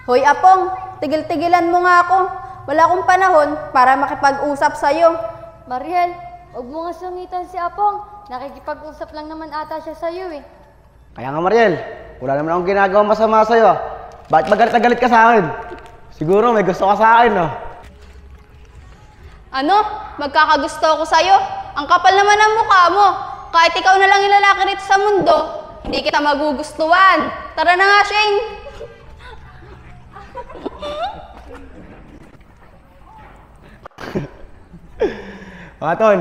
Hoy Apong, tigil-tigilan mo nga ako. Wala akong panahon para makipag-usap sa'yo. Mariel, huwag mo nga sungitan si Apong. Nakikipag-usap lang naman ata siya sa'yo eh. Kaya nga Mariel, wala naman akong ginagawang masama sa'yo ah. Bakit magalit na galit ka sa akin? Siguro may gusto ka sa akin no? Ano? Magkakagusto ako sa'yo? Ang kapal naman ng mukha mo. Kahit ikaw na lang yung lalaki rito sa mundo, hindi kita magugustuhan. Tara na nga, Shane. Mga ton,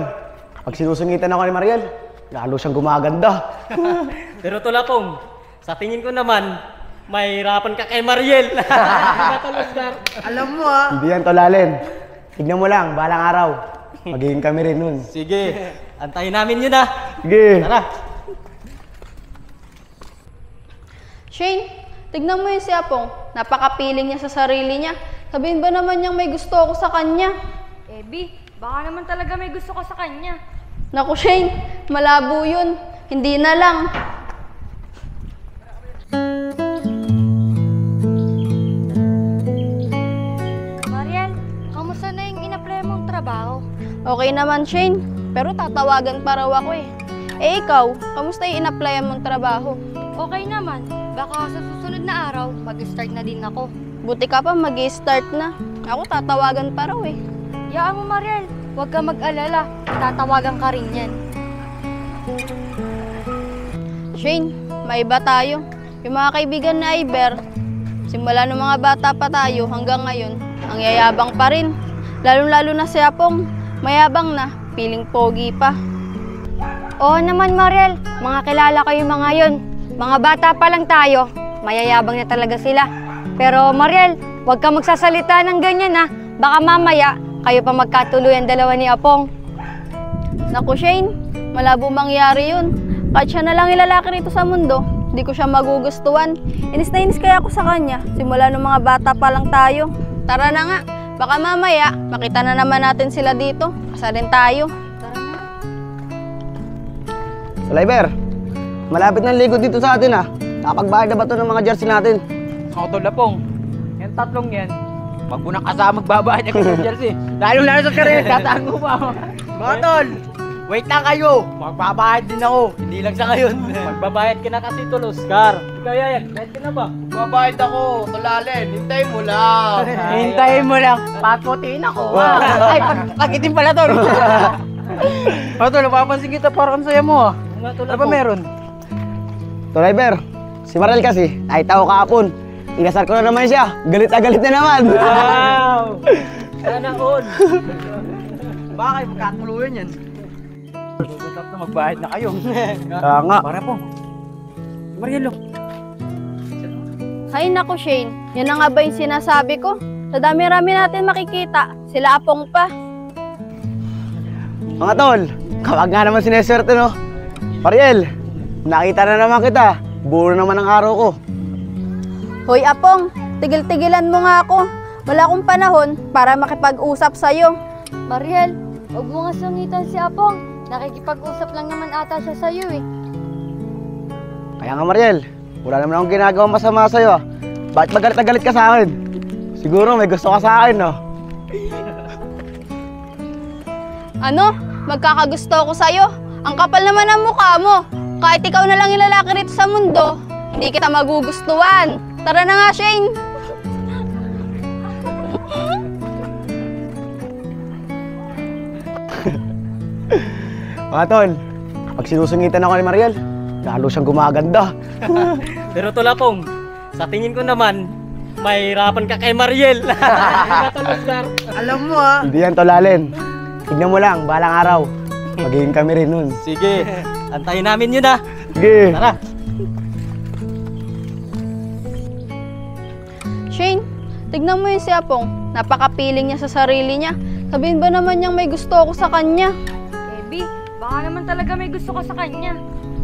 pag sinusungitan ako ni Mariel, lalo siyang gumaganda. Pero Tulapong, sa tingin ko naman, may hirapan ka kay Mariel. Alam mo ah. Hindi yan tolalin. Tignan mo lang, balang araw. Magiging kami rin nun. Sige, antayin namin yun ah. Sige. Tara. Shane, tignan mo yung si Apong. Napaka-piling niya sa sarili niya. Sabihin ba naman niyang may gusto ako sa kanya? Ebi, baka naman talaga may gusto ko sa kanya. Naku Shane, malabo yun. Hindi na lang. Mariel, kamusta na yung in-apply mong trabaho? Okay naman Shane, pero tatawagan pa raw ako eh. Eh ikaw, kamusta yung in-applyan mong trabaho? Okay naman, baka sa susunod na araw, mag-start na din ako. Buti ka pa mag-i-start na. Ako tatawagan pa raw eh. Yaan mo Mariel, huwag ka mag-alala, tatawagan ka rin yan. Shane, may iba tayo. Yung mga kaibigan na Iber, simula nung mga bata pa tayo hanggang ngayon, ang yayabang pa rin. Lalo-lalo na si Apong, mayabang na, piling pogi pa. Oo naman Mariel, mga kilala ko yung mga yun. Mga bata pa lang tayo, mayayabang na talaga sila. Pero Mariel, huwag ka magsasalita ng ganyan ha. Baka mamaya, kayo pa magkatuluyan dalawa ni Apong. Naku Shane, malabo mangyari yun. Kahit siya na lang yung lalaki rito sa mundo, hindi ko siya magugustuhan. Inis na inis kaya ako sa kanya, simula nung mga bata pa lang tayo. Tara na nga, baka mamaya, makita na naman natin sila dito. Kasalin tayo. Tara na. Saliber, malapit ng ligo dito sa atin ah. Nakapagbayad na ba ito ng mga jersey natin? Ako Tulapong, yung tatlong yan, wag mo nang kasama magbabayad ng isang jersey. Lalo sa karir, tatago pa ako. Mga tol, wait lang kayo. Magbabayad din ako, hindi lang sa ngayon. Magbabayad ka na kasi Tul Oscar. Ikaw Yayan, bayad ka na ba? Magbabayad ako, tulalin. Hintayin mo lang. Hintayin mo lang. Paputiin ako. Ay, pagitin pala tol. Mga tol, napapansin kita parang saya mo ah. Nga Ano ba meron? Saliber, si Mariel kasi, nakita ko kahapon. Inasar ko na naman siya. Galit na galit na naman. Wow! Sana all. Bakit? Magkatuluyan yan. Matap na magbayad na kayo. Kaya nga. Para po. Marielo. Hay naku Shane, yun na nga ba yung sinasabi ko? Sa dami-rami natin makikita, sila Apong pa. Mga tol, kapag nga naman sineswerte no. Mariel, nakita na naman kita. Buo naman ang araw ko. Hoy Apong, tigil-tigilan mo nga ako. Wala akong panahon para makipag-usap sa'yo. Mariel, huwag mo nga sungitan si Apong. Nakikipag-usap lang naman ata siya sa'yo eh. Kaya nga Mariel, wala naman akong ginagawang masama sa'yo ah. Bakit magalit na galit ka sa akin? Siguro may gusto ka sa akin no? Ano? Magkakagusto ako sa'yo? Ang kapal naman ng mukha mo. Kahit ikaw na lang yung lalaki rito sa mundo, hindi kita magugustuhan. Tara na nga, Shane. Mga tol, pag sinusungitan ako ni Mariel, lalo siyang gumaganda. Pero Tulapong, sa tingin ko naman, may hirapan ka kay Mariel. Nga Tul Oscar. Alam mo ah. Hindi yan tolalin. Tignan mo lang, balang araw. Magiging kami rin nun. Sige, antayin namin yun ah. Sige. Tara. Shane, tignan mo yung si Apong. Napaka-piling niya sa sarili niya. Sabihin ba naman niyang may gusto ako sa kanya? Ebi, baka naman talaga may gusto ko sa kanya.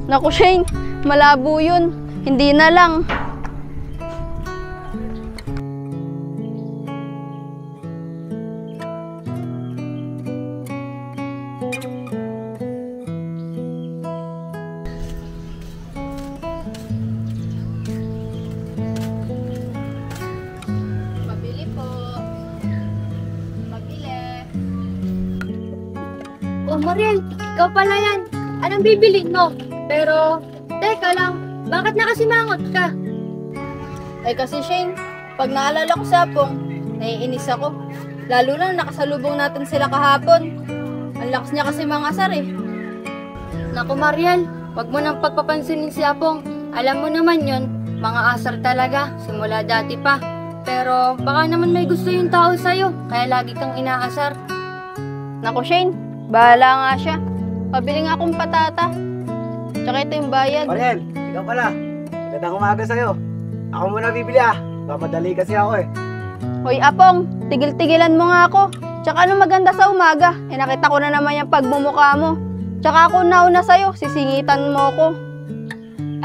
Naku Shane, malabo yun. Hindi na lang. Mariel, ikaw pala yan. Anong bibilin mo? Pero, teka lang, bakit nakasimangot ka? Ay kasi Shane, pag naalala ko si Apong, naiinis ako. Lalo na nakasalubong natin sila kahapon. Ang lakas niya kasi mangasar eh. Naku Mariel, wag mo nang pagpapansinin si Apong. Alam mo naman yon, mga asar talaga, simula dati pa. Pero baka naman may gusto yung tao sa'yo, kaya lagi kang inaasar. Naku Shane, bahala nga siya. Pabili nga akong patata. Tsaka ito yung bayad. Mariel, ikaw pala. Magandang umaga sa'yo. Ako muna bibili ah. Mamadali kasi ako eh. Hoy Apong, tigil-tigilan mo nga ako. Tsaka ano maganda sa umaga? Eh nakita ko na naman yung pagmumukha mo. Tsaka ako nauna sa'yo, sisingitan mo ko.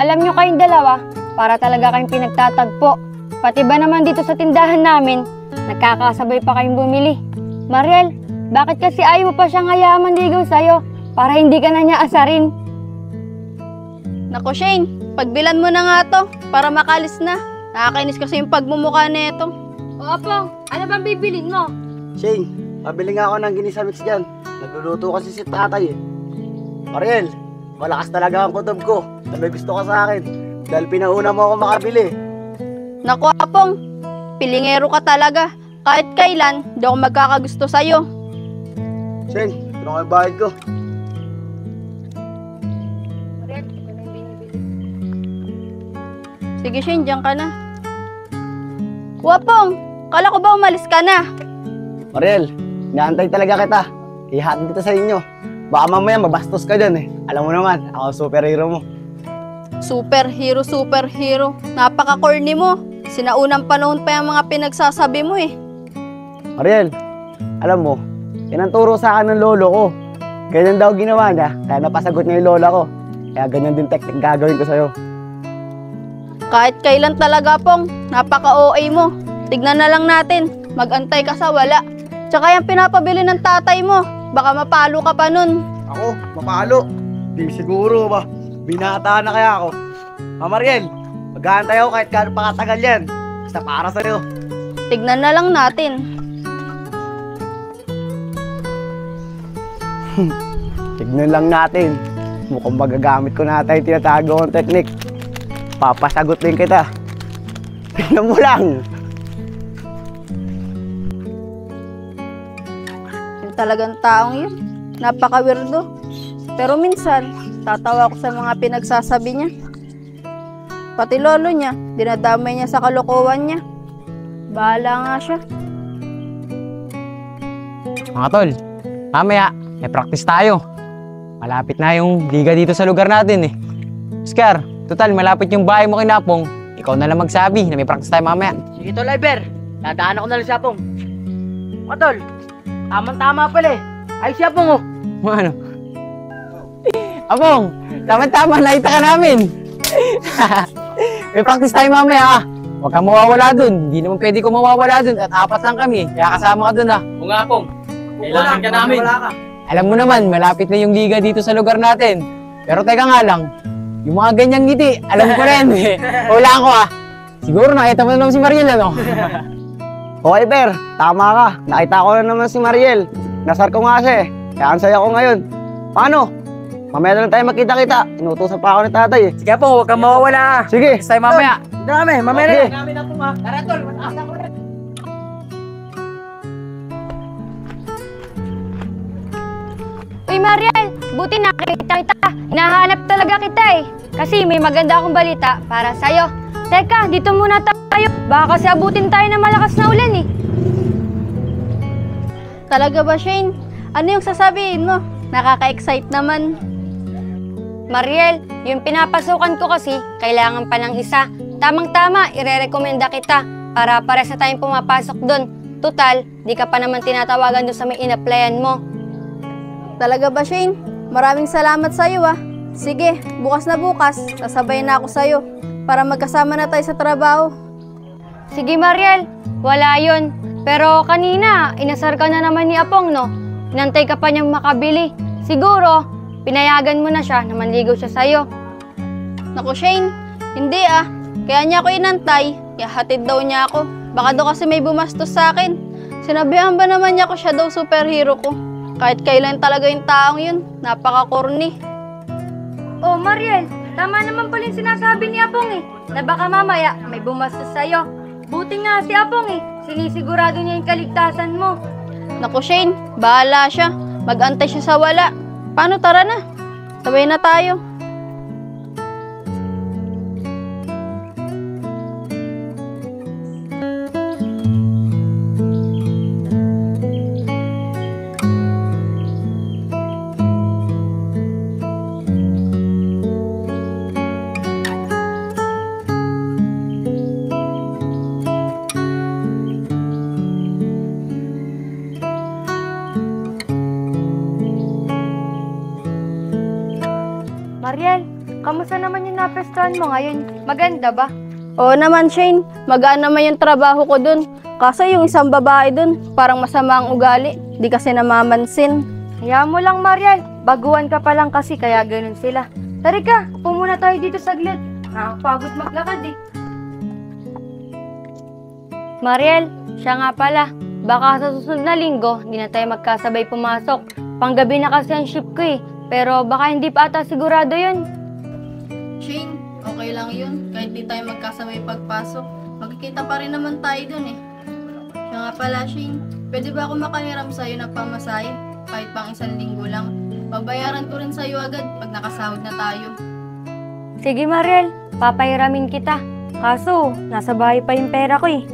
Alam nyo kayong dalawa, para talaga kayong pinagtatagpo. Pati ba naman dito sa tindahan namin, nagkakasabay pa kayong bumili. Mariel, bakit kasi ayaw mo pa siyang hayaan manligaw sa'yo para hindi ka na niya asarin? Naku Shane, pagbilan mo na nga to para makalis na. Nakakainis kasi yung pagmumukha nito. O Apong, ano bang bibilin mo? Shane, pabili nga ako ng ginisa mix dyan. Nagluluto kasi si tatay eh. Mariel, malakas talaga ang kutob ko. Na may gusto ka sa akin. Dahil pinauna mo ako makabili. Naku Apong, pilingero ka talaga. Kahit kailan, di ako magkakagusto sa'yo. Shane, ito na yung bayad ko. Mariel, ito na yung binibili. Sige Shane, diyan ka na. Wapong, kala ko ba umalis ka na? Mariel, inaantay talaga kita. Ihatid kita sa inyo. Baka mamaya mabastos ka dyan eh. Alam mo naman, ako ang superhero mo. Superhero, superhero. Napaka-corny mo. Sinaunang panahon pa yung mga pinagsasabi mo eh. Mariel, alam mo, yan ang turo sa akin ng lolo ko. Ganyan daw ginawa niya, kaya napasagot niya yung lola ko. Kaya ganyan din teknik gagawin ko sa'yo. Kahit kailan talaga Pong, napaka-OA mo. Tignan na lang natin, mag-antay ka sa wala. Tsaka yung pinapabili ng tatay mo, baka mapalo ka pa nun. Ako, mapalo. Di siguro ba? Binata na kaya ako. Mariel, mag-aantay ako kahit gaano pa katagal yan. Basta para sa'yo. Tignan na lang natin. Tignan lang natin. Mukhang magagamit ko na tayo tinatago kong teknik. Papasagot din kita. Tignan mo lang. Yung talagang taong yun, napaka-weirdo. Pero minsan, tatawa ko sa mga pinagsasabi niya. Pati lolo niya, dinadamay niya sa kalokohan niya. Bahala nga siya. Mga tol, mamaya, may practice tayo. Malapit na yung liga dito sa lugar natin eh. Oscar, total, malapit yung bahay mo kay Napong. Ikaw na lang magsabi na may practice tayo mamaya. Sige tol, Iber. Dadaan ako na lang siya pong. O tol, tamang-tama pala eh. Ay siya pong oh. Ano? Apong, tama-tama, nakita ka namin. May practice tayo mamaya ah. Huwag kang mawawala dun. Hindi naman pwede ko mawawala dun. At apat lang kami. Kaya kasama ka dun ah. O nga Pong, kailangan ka namin. Alam mo naman, malapit na yung liga dito sa lugar natin. Pero teka nga lang, yung mga ganyang ngiti, alam ko rin eh. Wala ko ah. Siguro nakita mo na naman si Mariel ano? Okay, Ber. Tama ka. Nakita ko na naman si Mariel. Nasar ko nga siya eh. Kaya ang saya ko ngayon. Paano? Mamaya na lang tayo makita-kita. Inutusan pa ako ni tatay eh. Sige pong, huwag kang mawawala ah. Sige. Practice tayo mamaya. Dami, mamaya na. Sige. Namin na Pong ha. Tara tol, mataas ako rin. Uy Mariel, buti nakita kita. Hinahanap talaga kita eh. Kasi may maganda akong balita para sa'yo. Teka, dito muna tayo. Baka kasi abutin tayo ng malakas na ulan eh. Talaga ba Shane? Ano yung sasabihin mo? Nakaka-excite naman. Mariel, yung pinapasukan ko kasi, kailangan pa ng isa. Tamang-tama, ire-recommenda kita para pares na tayong pumapasok doon. Total, di ka pa naman tinatawagan doon sa may in-applyan mo. Talaga ba Shane? Maraming salamat sa'yo ah. Sige, bukas na bukas, sasabay na ako sa'yo para magkasama na tayo sa trabaho. Sige Mariel, wala yun. Pero kanina, inasar ka na naman ni Apong, no? Inantay ka pa niyang makabili. Siguro, pinayagan mo na siya na manligaw siya sa'yo. Naku Shane, hindi ah. Kaya niya ako inantay, ihatid daw niya ako. Baka daw kasi may bumastos sa akin. Sinabihan ba naman niya ako siya daw superhero ko? Kahit kailan talaga yung taong yun, napaka-corny. Oh, Mariel, tama naman pala yung sinasabi ni Apong eh, na baka mamaya may bumastos sa'yo. Buti nga si Apong eh, sinisigurado niya yung kaligtasan mo. Naku Shane, bahala siya. Mag-antay siya sa wala. Paano, tara na. Sabay na tayo. Mariel, kamusta naman yung napestuhan mo ngayon? Maganda ba? Oo naman Shane, magaan naman yung trabaho ko dun. Kaso yung isang babae dun, parang masama ang ugali. Di kasi namamansin. Hayaan mo lang, Mariel. Baguhan ka pa lang kasi kaya ganun sila. Tari ka, upo muna tayo dito saglit. Nakakapagod maglakad eh. Mariel, siya nga pala. Baka sa susunod na linggo, hindi na tayo magkasabay pumasok. Panggabi na kasi ang shift ko eh. Pero baka hindi pa ata sigurado yun. Shane, okay lang yun. Kahit di tayo magkasabay pagpasok. Magkikita pa rin naman tayo dun eh. Siya nga pala Shane, pwede ba ako makahiram sa'yo ng pamasahe? Kahit pang 1 linggo lang. Babayaran ko rin sa'yo agad pag nakasahod na tayo. Sige Mariel, papahiramin kita. Kaso, nasa bahay pa yung pera ko eh.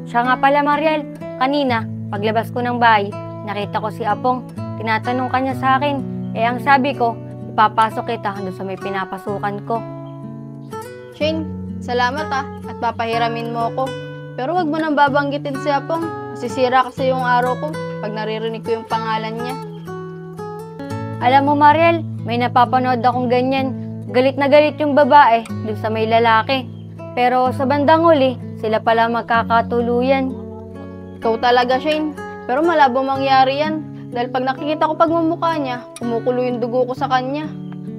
Siya nga pala Mariel, kanina, paglabas ko ng bahay, nakita ko si Apong. Tinatanong kanya sa akin. Ang sabi ko, ipapasok kita doon sa may pinapasukan ko. Shane, salamat at papahiramin mo ako. Pero wag mo nang babanggitin si Apong. Masisira kasi yung araw ko pag naririnig ko yung pangalan niya. Alam mo Mariel, may napapanood akong ganyan. Galit na galit yung babae doon sa may lalaki. Pero sa bandang huli, sila pala magkakatuluyan. Ikaw talaga Shane, pero malabo mangyari yan. Dahil pag nakikita ko pagmumukha niya, kumukulo yung dugo ko sa kanya.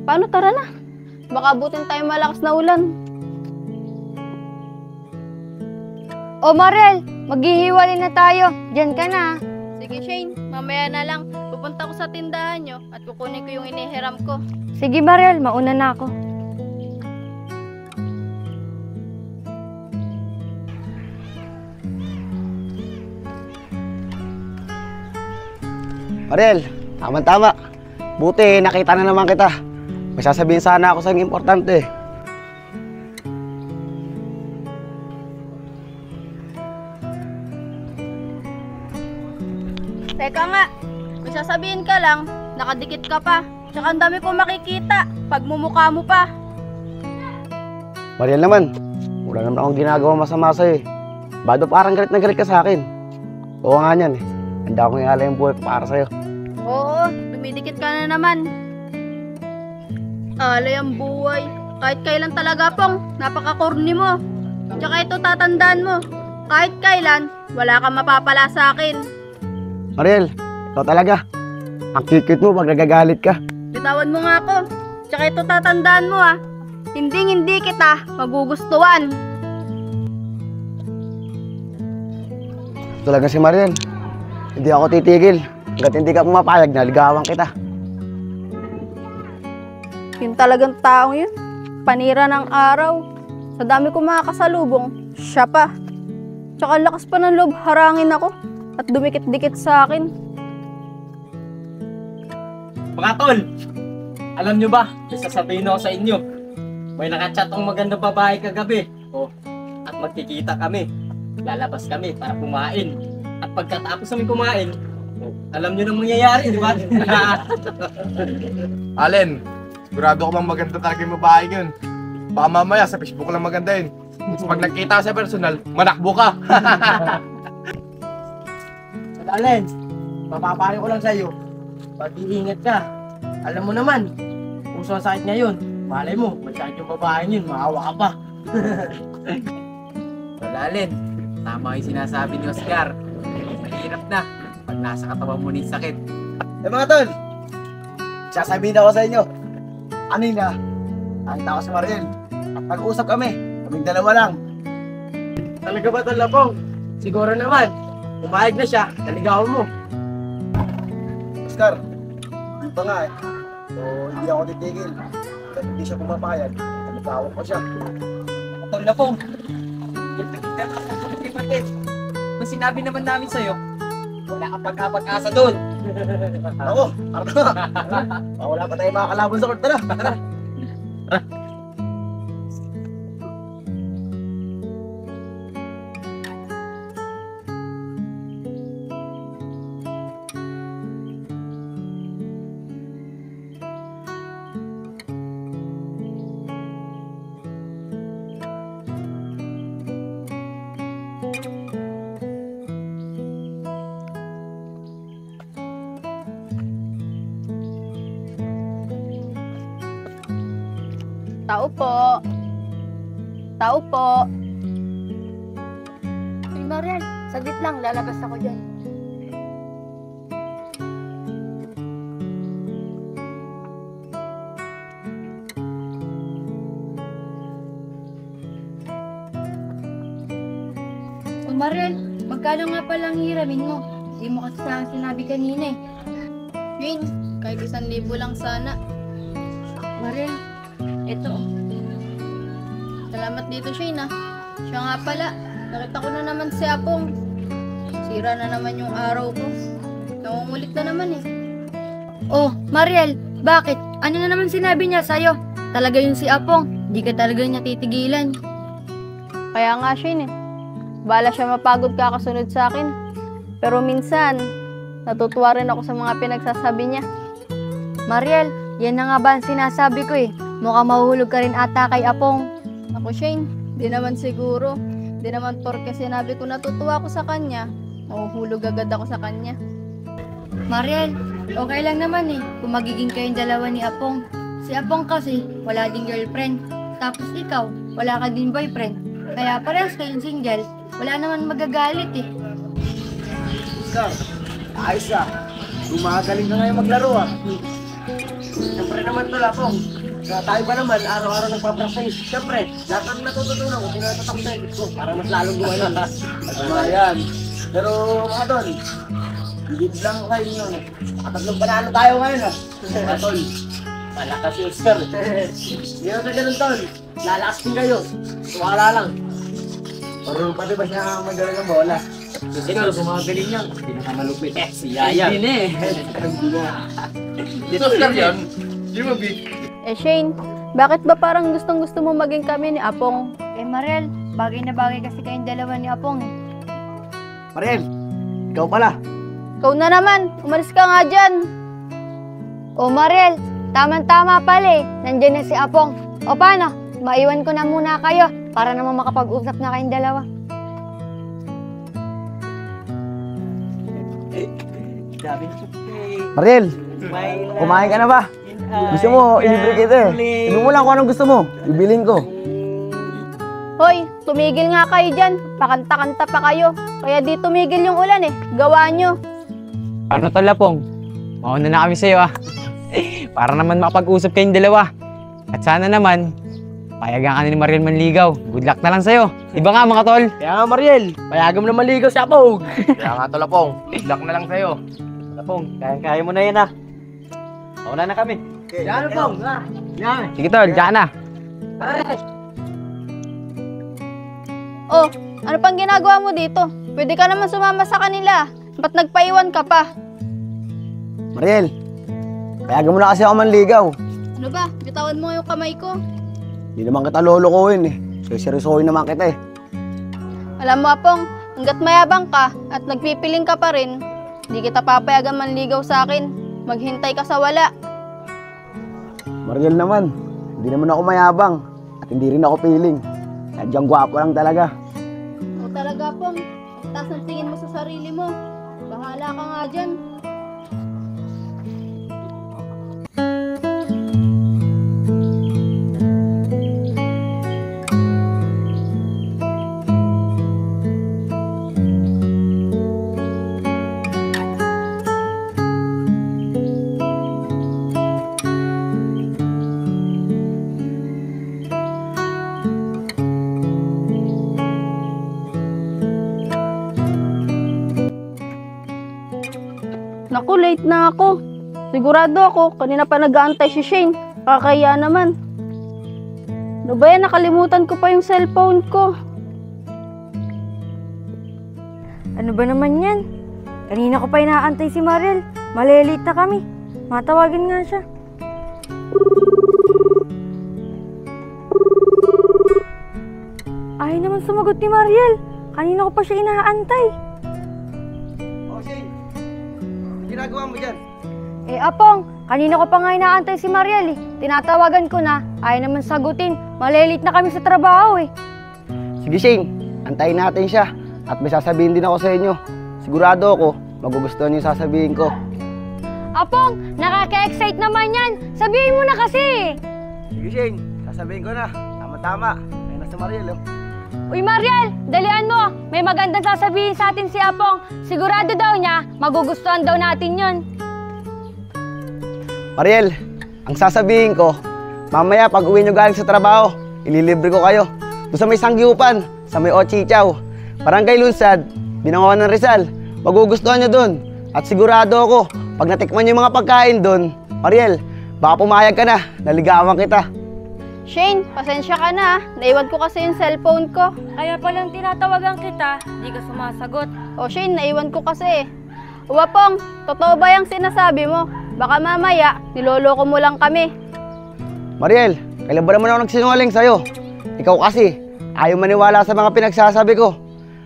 Paano, tara na? Baka abutin tayo malakas na ulan. O Mariel, maghihiwalay na tayo. Diyan ka na. Sige Shane, mamaya na lang. Pupunta ko sa tindahan nyo at kukunin ko yung inihiram ko. Sige Mariel, mauna na ako. Mariel, tama-tama. Buti, nakita na naman kita. May sasabihin sana ako sa importante. Teka nga, may sasabihin ka lang, nakadikit ka pa. Tsaka ang dami ko makikita, pagmumukha mo pa. Mariel naman, wala naman akong ginagawa masama sa'yo eh. Bado parang galit na galit ka sa akin. Oo nga niyan eh. Handa akong ialay yung buhay ko para sa'yo. Oo, dumidikit ka na naman. Alay ang buhay. Kahit kailan talaga Pong, napaka-corny mo. Tsaka ito tatandaan mo, kahit kailan, wala kang mapapala sa akin. Mariel, ikaw talaga. Ang cute mo pag nagagalit ka. Bitawan mo nga ako. Tsaka ito tatandaan mo hindi kita magugustuhan. Talaga si Mariel. Hindi ako titigil. Hanggat hindi ka pumapayag na ligawan kita. Yung talagang taong yun, panira ng araw. Sa dami ko makakasalubong, siya pa. Tsaka lakas pa ng loob, harangin ako at dumikit-dikit sa akin. Mga tol, alam nyo ba, may sasabihin ako sa inyo. May nakachat ang magandang babae kagabi. At magkikita kami. Lalabas kami para kumain. At pagkatapos namin kumain, alam nyo nang mangyayari, di ba? Allen, sigurado ko bang maganda talaga yung babae yun. Baka mamaya sa Facebook lang maganda yun. Pag nagkita ka sa personal, manakbo ka. Allen, mapapayo ko lang sa'yo. Pag-iingat ka. Alam mo naman, puso ang sakit ngayon. Malay mo, masyad yung babae yun, maawa ka pa. Allen, tama yung sinasabi ni Oscar. Mahirap na pag nasa katawan mo ni sakit. Mga tol, sasabihin ako sa inyo. Kanina, nakita ko si Mariel. At nag-usap kami. Kaming dalawa lang. Talaga ba tol Lapong? Siguro naman, umayag na siya, naligawan mo. Oscar, hindi pa nga eh. So, hindi ako titigil. Dahil hindi siya pumapayag. Nagtawag ko siya. Tol na pong. Kita na po sa kapatid. Kung sinabi naman namin sa'yo, wala kang pagkapag-asa doon. Ako, parang na. Wala pa tayong mga kalaban sa court. Tara, tara. Tao po. Tao po. Hey, Mariel, saglit lang, lalabas ako dyan. Oh, Mariel, magkano nga palang hiramin mo? Hindi mo kasi sa akin sinabi kanina eh. Shane, kahit 1,000 lang sana. Mariel, eto. Salamat dito, Shane ah. Siya nga pala, nakita ko na naman si Apong. Sira na naman yung araw ko. Nangungulit na naman eh. Oh, Mariel, bakit? Ano na naman sinabi niya sa'yo? Talaga yung si Apong, di ka talaga niya titigilan. Kaya nga, Shane eh. Bala siya mapagod kakasunod sa akin. Pero minsan, natutuwa rin ako sa mga pinagsasabi niya. Mariel, yan na nga ba ang sinasabi ko eh. Mukhang mahuhulog ka rin ata kay Apong. Ako, Shane, di naman siguro. Di naman porke sinabi ko natutuwa ako sa kanya, mahuhulog agad ako sa kanya. Mariel, okay lang naman eh kung magiging kayong dalawa ni Apong. Si Apong kasi wala ding girlfriend. Tapos ikaw, wala ka din boyfriend. Kaya parehas kayong single, wala naman magagalit eh. Oscar, ayos ah. Gumagaling ka ngayon maglaro ah. Siyempre naman tol Apong. Kaya tayo ba naman, araw-araw nagpapractice. Siyempre, lahat ng natututunan ko, tinatatak sa edit ko para mas lalong gumayon. Tama yan. Pero mga tol, higit lang kayo yun. Nakatatlong panalo tayo ngayon ah. Mga tol, malakas si Oscar. Hindi na sa ganun tol, lalakas din kayo. Tuwala lang. Pero pati ba siya magaling ng bola? Ikaw, sumagaling yan. Pinakamalupit eh, si Yaya. Hindi na eh. Dito Oscar yan. Di mo, Big. Eh, Shane, bakit ba parang gustong-gusto mo maging kami ni Apong? Eh Mariel, bagay na bagay kasi kayong dalawa ni Apong eh. Mariel, ikaw pala. Ikaw na naman, umalis ka nga dyan. Oh Mariel, tama-tama pala eh. Nandiyan na si Apong. O paano? Maiwan ko na muna kayo para naman makapag-usap na kayong dalawa. Mariel, kumain ka na ba? Gusto mo, ilibre kita eh. Ibi mo lang kung anong gusto mo. Bibilin ko. Hoy, tumigil nga kayo dyan. Pakanta-kanta pa kayo. Kaya di tumigil yung ulan eh. Gawa nyo. Ano tol Apong? Mauna na kami sa'yo ah. Para naman makapag-usap kayong dalawa. At sana naman, payagan ka na ni Mariel manligaw. Good luck na lang sa'yo. Diba nga mga tol? Kaya nga Mariel, payagan mo na maligaw si Apong. Kaya nga tol Apong. Good luck na lang sa'yo. Apong, kaya mo na yan ah. Mauna na kami. Yan Apong, ha? Yan. Sige tol, diyan na. Oh, ano pang ginagawa mo dito? Pwede ka naman sumama sa kanila. Ba't nagpaiwan ka pa? Mariel, payagan mo na kasi ako manligaw. Ano ba? Bitawan mo yung kamay ko. Hindi naman kita lolokohin eh. Seryosohin naman kita eh. Alam mo, Apong, hanggat mayabang ka at nagpipiling ka pa rin, di kita papayagan manligaw sa akin. Maghintay ka sa wala. Mariel naman, hindi naman ako mayabang. At hindi rin ako piling. Sadyang gwapo lang talaga. O talaga, Apong, ang taas ng tingin mo sa sarili mo. Bahala ka nga dyan. Naku, late na ako. Sigurado ako, kanina pa nag-aantay si Shane. Kakaya naman. Ano ba yan? Nakalimutan ko pa yung cellphone ko. Ano ba naman yan? Kanina ko pa inaantay si Mariel. Malilate na kami. Matawagin nga siya. Ay naman sumagot ni Mariel. Kanina ko pa siya inaantay. Oh, Shane. Ginagawa mo dyan? Apong, kanina ko pa nga inaantay si Mariel eh. Tinatawagan ko na, ayaw naman sagutin. Malilate na kami sa trabaho eh. Sige, Shane. Antayin natin siya. At may sasabihin din ako sa inyo. Sigurado ako, magugustuhan yung sasabihin ko. Apong, nakaka-excite naman yan. Sabihin mo na kasi. Sige, Shane. Sasabihin ko na. Tama-tama. Ayun na si Mariel, oh. Uy Mariel, dalian mo. May magandang sasabihin sa atin si Apong. Sigurado daw niya, magugustuhan daw natin yon. Mariel, ang sasabihin ko, mamaya pag uwi nyo galing sa trabaho, ililibre ko kayo. Doon sa may Sangyupan, sa may Ochichaw, Barangay Lunsad, Binangonan ng Rizal. Magugustuhan nyo doon. At sigurado ako, pag natikman nyo yung mga pagkain doon, Mariel, baka pumayag ka na, naligawan kita. Shane, pasensya ka na. Naiwan ko kasi yung cellphone ko. Kaya palang tinatawagan kita, di ka sumasagot. O Shane, naiwan ko kasi. Uwapong, totoo ba yung sinasabi mo? Baka mamaya, niloloko mo lang kami. Mariel, kailan ba naman ako nagsinungaling sa'yo? Ikaw kasi, ayaw maniwala sa mga pinagsasabi ko.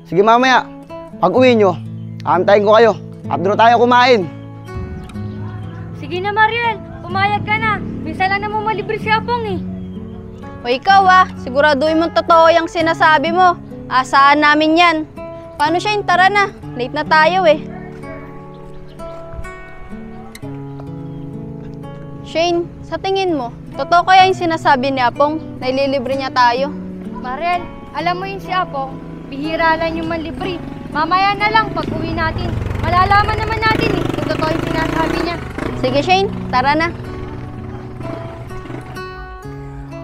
Sige mamaya, pag uwi nyo, aantayin ko kayo. At doon tayo kumain. Sige na Mariel, pumayag ka na. Minsan lang naman malibre si Apong eh. O ikaw siguraduhin mong totoo yung sinasabi mo. Asahan namin yan. Paano Shane? Tara na. Late na tayo eh. Shane, sa tingin mo, totoo kaya yung sinasabi ni Apong na ililibre niya tayo? Mariel, alam mo yun si Apong, bihira lang yung manlibre. Mamaya na lang pag uwi natin. Malalaman naman natin eh kung totoo yung sinasabi niya. Sige Shane, tara na.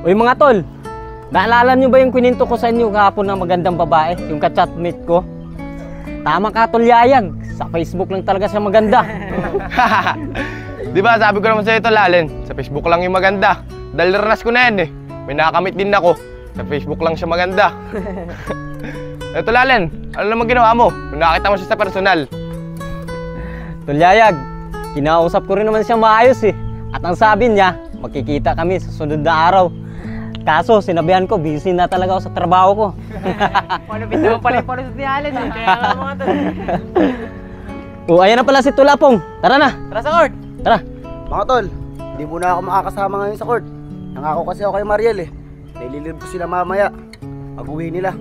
Uy mga tol, naalala nyo ba yung kininto ko sa inyo kahapon na magandang babae, yung ka-chatmate ko? Tama ka tol Yayag, sa Facebook lang talaga siya maganda. Di ba sabi ko naman sa'yo ito, Lalen, sa Facebook lang yung maganda. Dahil naranas ko na yan eh. May nakakamit din ako. Sa Facebook lang siya maganda. Ito, Lalen, ano naman ginawa mo? Nung nakita mo siya sa personal. Tol Yayag, kinausap ko rin naman siya maayos eh. At ang sabi niya, magkikita kami sa sunod na araw. Kaso, sinabihan ko, busy na talaga ako sa trabaho ko. Panapit naman pala yung panusot ni Allen eh. Kaya nga mga tol. O, ayan na pala si Tulapong. Tara na. Tara sa court. Tara. Mga tol, hindi muna ako makakasama ngayon sa court. Nangako kasi ako kay Mariel eh. Naililibre ko sila mamaya. Pag-uwi nila.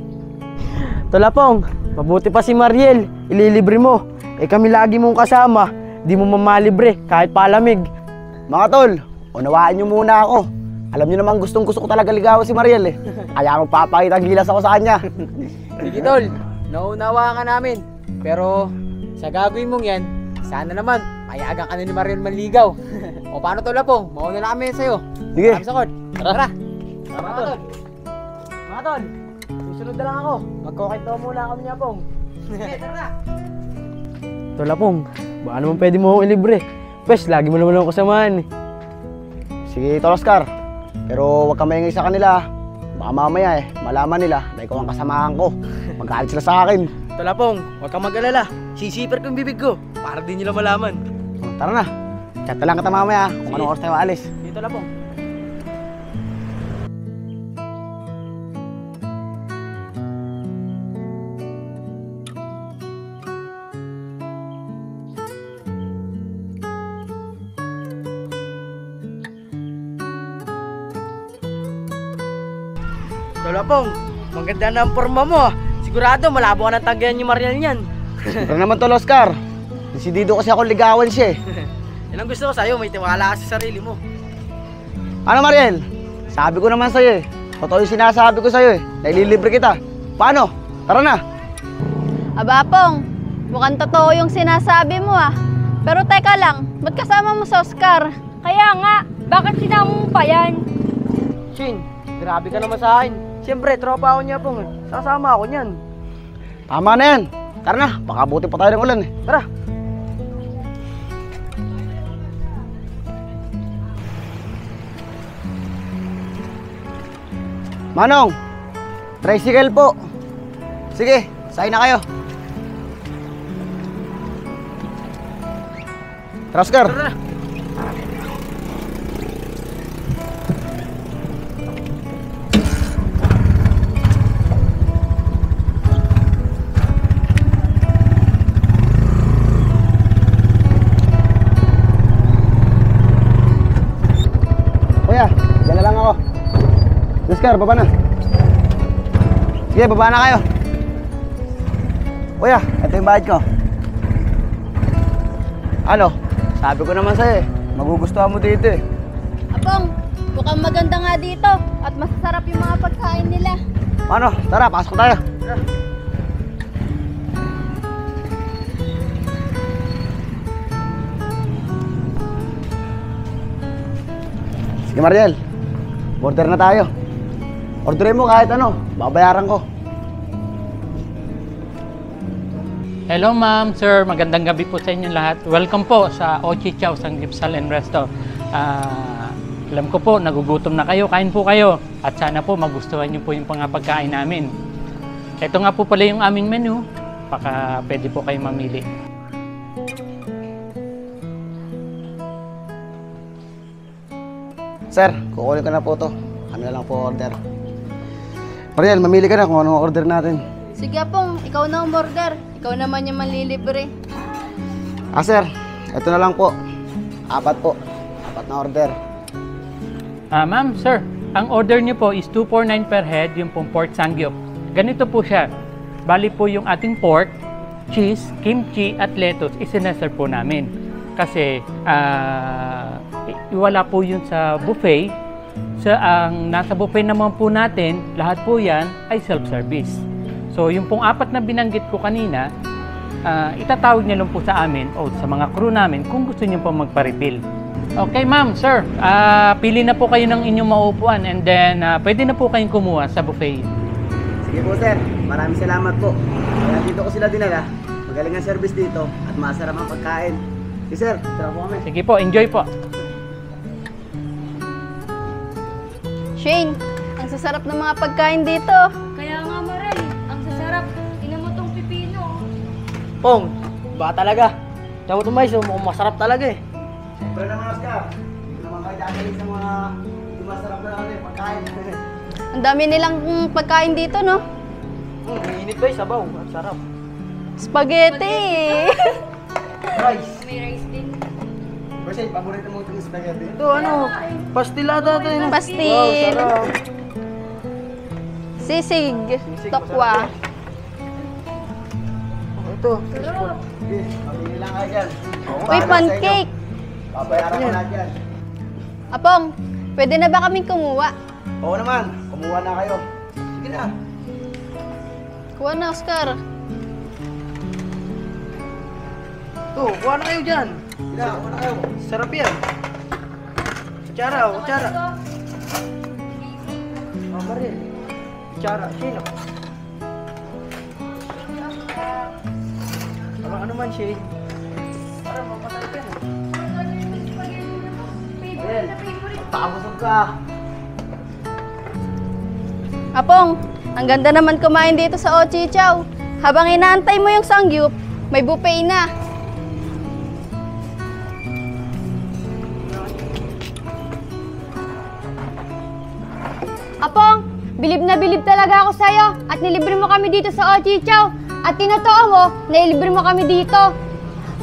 Tulapong, mabuti pa si Mariel. Ililibre mo. Kami lagi mong kasama. Di mo mamalibre kahit palamig. Mga tol, unawaan nyo muna ako. Alam nyo naman gusto ko talaga ligawan si Mariel eh. Kaya magpapakita ang gilas ako sa kanya. Sige tol, naunawa ka namin. Pero sa gagawin mong yan, sana naman payagan ka na ni Mariel manligaw. O paano Tulapong? Mauna na kami sa'yo. Sige. Kami sa court. Tara. Tara mga tol. Mga tol, susunod na lang ako. Magkukento muna kami niya Pong. Sige, tara. Tulapong, baka naman pwede mo akong ilibre. Pwes, lagi mo naman akong kasamahan eh. Sige, Tol Oscar. Pero huwag ka maingay sa kanila. Baka mamaya malaman nila na ikaw ang kasamahan ko. Magalit sila sa akin. Tulapong, huwag kang mag-alala. Sisiper ko yung bibig ko para di nila malaman. O, tara na. Chat na lang kita mamaya kung anong oras tayo maalis. Dito Tulapong. Tulapong, maganda na ang forma mo. Sigurado malabo ka ng tanggayan ni Mariel niyan. Tara naman, Tol Oscar. Desidido kasi ako ligawan siya eh. Yan ang gusto ko sa'yo, may tiwala ka sa sarili mo. Ano, Mariel? Sabi ko naman sa'yo eh. Totoo yung sinasabi ko sa'yo eh. Naililibre kita. Paano? Tara na. Aba Pong, mukhang totoo yung sinasabi mo Pero teka lang, ba't kasama mo sa Oscar? Kaya nga, bakit sinama mo pa yan? Shin, grabe ka naman sa akin. Siyempre, tropa ako niya Pong. Sasama ako niyan. Tama na yan. Tara na. Baka buti pa tayo ng ulan eh. Tara. Manong, tricycle po. Sige, sakay na kayo. Tara, Oscar. Kuya, dyan na lang ako. Oscar, baba na. Sige, baba na kayo. Kuya, ito yung bayad ko. Ano? Sabi ko naman sa'yo magugustuhan mo dito eh. Apong, mukhang maganda nga dito at masasarap yung mga pagkain nila. Ano? Tara, pasok tayo. Sige Mariel, order na tayo. Orderin mo kahit ano, babayaran ko. Hello ma'am, sir. Magandang gabi po sa inyo lahat. Welcome po sa Ochi Chow Sanggipsal and Resto. Alam ko po, nagugutom na kayo. Kain po kayo. At sana po magustuhan niyo po yung mga pagkain namin. Ito nga po pala yung aming menu. Baka pwede po kayo mamili. Sir, kukunin ko na po to. Kami na lang po order. Mariel, mamili ka na kung anong order natin. Sige Apong, ikaw na ang order. Ikaw naman yung manlilibre. Sir, ito na lang po. 4 po. 4 na order. Ma'am, sir. Ang order niyo po is 249 per head, yung pong pork sangyup. Ganito po siya. Bali po yung ating pork, cheese, kimchi at lettuce isineserve po namin. Kasi wala po yun sa buffet. Ang nasa buffet naman po natin, lahat po yan ay self-service. So yung pong 4 na binanggit ko kanina, itatawag niyo lang po sa amin o sa mga crew namin kung gusto niyo po magpa-refill. Okay ma'am, sir, pili na po kayo ng inyong maupuan and then pwede na po kayong kumuha sa buffet. Sige po sir, maraming salamat po. Kaya dito ko sila dinala. Magaling ang service dito at masarap ang pagkain. Sige sir, tara po kami. Sige po, enjoy po. Shane, ang sasarap ng mga pagkain dito. Kaya nga, Marel, ang sasarap. Tingnan mo tong pipino. Pong, ba talaga? Tsaka ito mais, mukhang masarap talaga eh. Siyempre naman Oscar, hindi naman kayo dadaling sa mga hindi masarap na pagkain. Ang dami nilang pagkain dito, no? Mainit ba yung sabaw? Ang sarap. Spaghetti! Rice. May rice din. Kasi paborito mo itong spaghetti. Ito ano, pastilada ito yun. Pastil. Wow, sarap. Sisig. Tokwa. Ito. Sige, pamili lang kayo dyan. Uy, pancake! Babayaran ko lahat yan. Apong, pwede na ba kaming kumuha? Oo naman, kumuha na kayo. Sige na. Kuha na, Oscar. Ito, kuha na kayo dyan. Sige na, kumuha na kayo. Sarap yan. Kutsara, kutsara. Oh, Maril. Kutsara, sino? Ano man, Shane? Para mapatay ka na. Maril, pagpakabusog ka. Apong, ang ganda naman kumain dito sa Ochi Chow. Habang inaantay mo yung sangyup, may buffet na. Apong, bilib na bilib talaga ako sa'yo at nilibre mo kami dito sa Ochi Chow. At tinotoo mo, nailibre mo kami dito.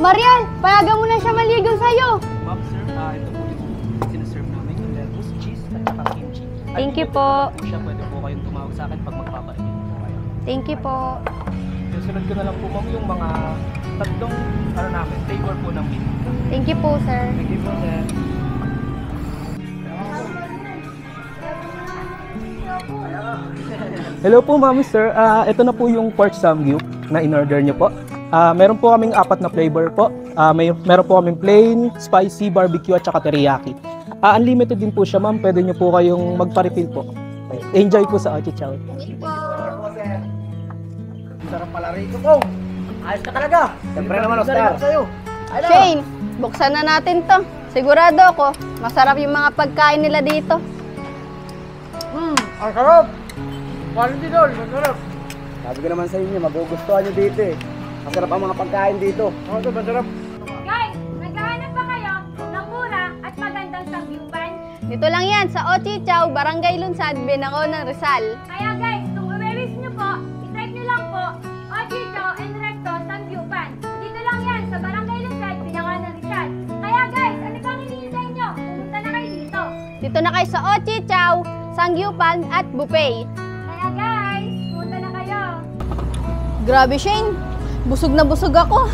Mariel, payagan mo na siya maligaw sa'yo. Ma'am, sir, ito po yung sinaserve namin, yung lettuce, cheese, at saka kimchi. Thank you po. Kung siya, pwede po kayong tumawag sa akin pag magpapainin po kayo. Thank you po. Susunod ko na lang po, ma'am, yung mga tatlong, namin, flavor po ng meat. Thank you po, sir. Thank you po, sir. Hello po ma'am, sir. Ito na po yung pork samgyup na in-order nyo po. Meron po kaming 4 na flavor po. Meron po kaming plain, spicy, barbecue at saka teriyaki. Unlimited din po siya ma'am. Pwede nyo po kayong magpa-refill po. Enjoy po sa Ochi Chow. Sarap pala rito, Pong. Ayos ka talaga. Siyempre naman, Oscar. Shane, buksan na natin to. Sigurado ako, masarap yung mga pagkain nila dito. Ang sarap. Quality tol, masarap. Sabi ko naman sa inyo, magugustuhan nyo dito eh. Masarap ang mga pagkain dito. Oo, tol, masarap. Guys, naghahanap ba kayo ng mura at magandang sangyupan? Dito lang yan, sa Ochichaw, Barangay Lunsad, Binangonan, Rizal. Kaya guys, kung i-wish nyo po, i-type nyo lang po, Ochichaw and Recto Sangyupan. Dito lang yan, sa Barangay Lunsad, Binangonan, Rizal. Kaya guys, ano pang hinihintay nyo? Pumunta na kayo dito. Dito na kayo sa Ochichaw, Sangyupan at Buffet. Kaya guys, pumunta na kayo. Grabe, Shane. Busog na busog ako.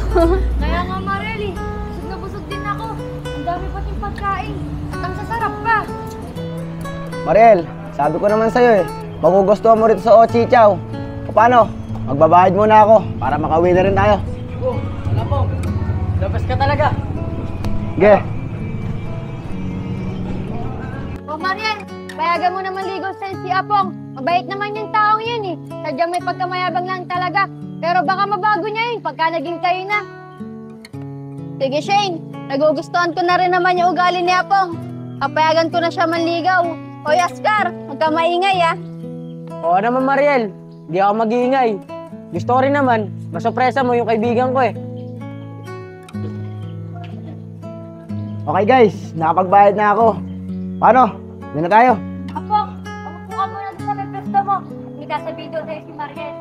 Kaya nga Marely, busog na busog din ako. Ang dami pating pagkain. At ang sasarap pa. Mariel, sabi ko naman sa'yo eh, magugustuhan mo rito sa Ochichaw. O paano? Magbabayad muna ako para makauwi na rin tayo. Oh, wala po. Labas ka talaga. Sige. O Mariel, payagan mo naman ligaw sa si Apong. Mabait naman yung taong yun eh. Sadyang may pagkamayabang lang talaga. Pero baka mabago niya yun pagka naging kayo na. Sige, Shane. Nagugustuhan ko na rin naman yung ugali ni Apong. Papayagan ko na siya manligaw. Hoy, Oscar, huwag ka maingay ah. Oo naman, Mariel. Di ako mag-iingay. Gusto ko rin naman, masurpresa mo yung kaibigan ko eh. Okay guys, nakapagbayad na ako. Paano? Uwi na tayo. Apong, umupo ka muna doon sa may pwesto mo. May sasabihin doon sa'yo si Mariel.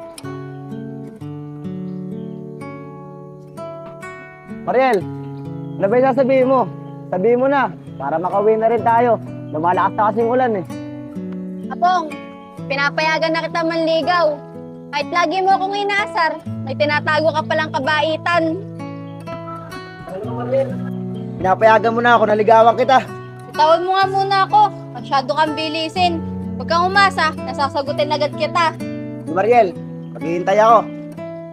Mariel, ano ba yung sasabihin mo? Sabihin mo na, para makauwi na rin tayo. Lumalakas na kasing ulan eh. Apong, pinapayagan na kita manligaw. Kahit lagi mo akong inasar, may tinatago ka palang kabaitan. Pinapayagan mo na ako, naligawan kita. Tawag mo nga muna ako. Masyado kang bilisin. Huwag kang umasa, nasasagutin agad kita. Mariel, maghihintay ako.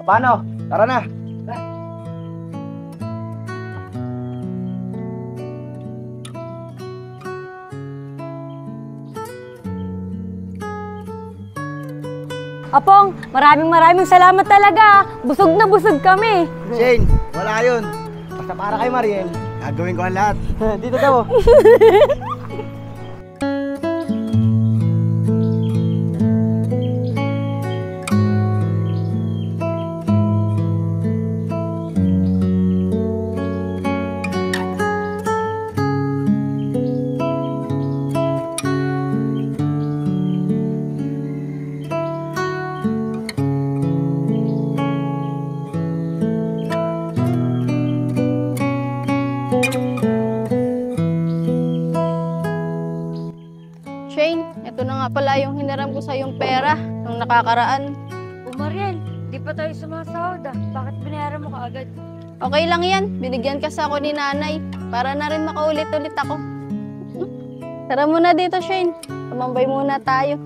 Paano? Tara na. Apong, maraming salamat talaga. Busog na busog kami. Shane, wala yun. Basta para kay Mariel, gagawin ko ang lahat. Dito daw. Shane, ito na nga pala yung hiniram ko sa yung pera nung nakakaraan. O Mariel, di pa tayo sumasahod ah. Bakit binayaran mo kaagad? Okay lang yan, binigyan kasi ako ni nanay para na rin makaulit-ulit ako. Tara muna dito, Shane. Tumambay muna tayo.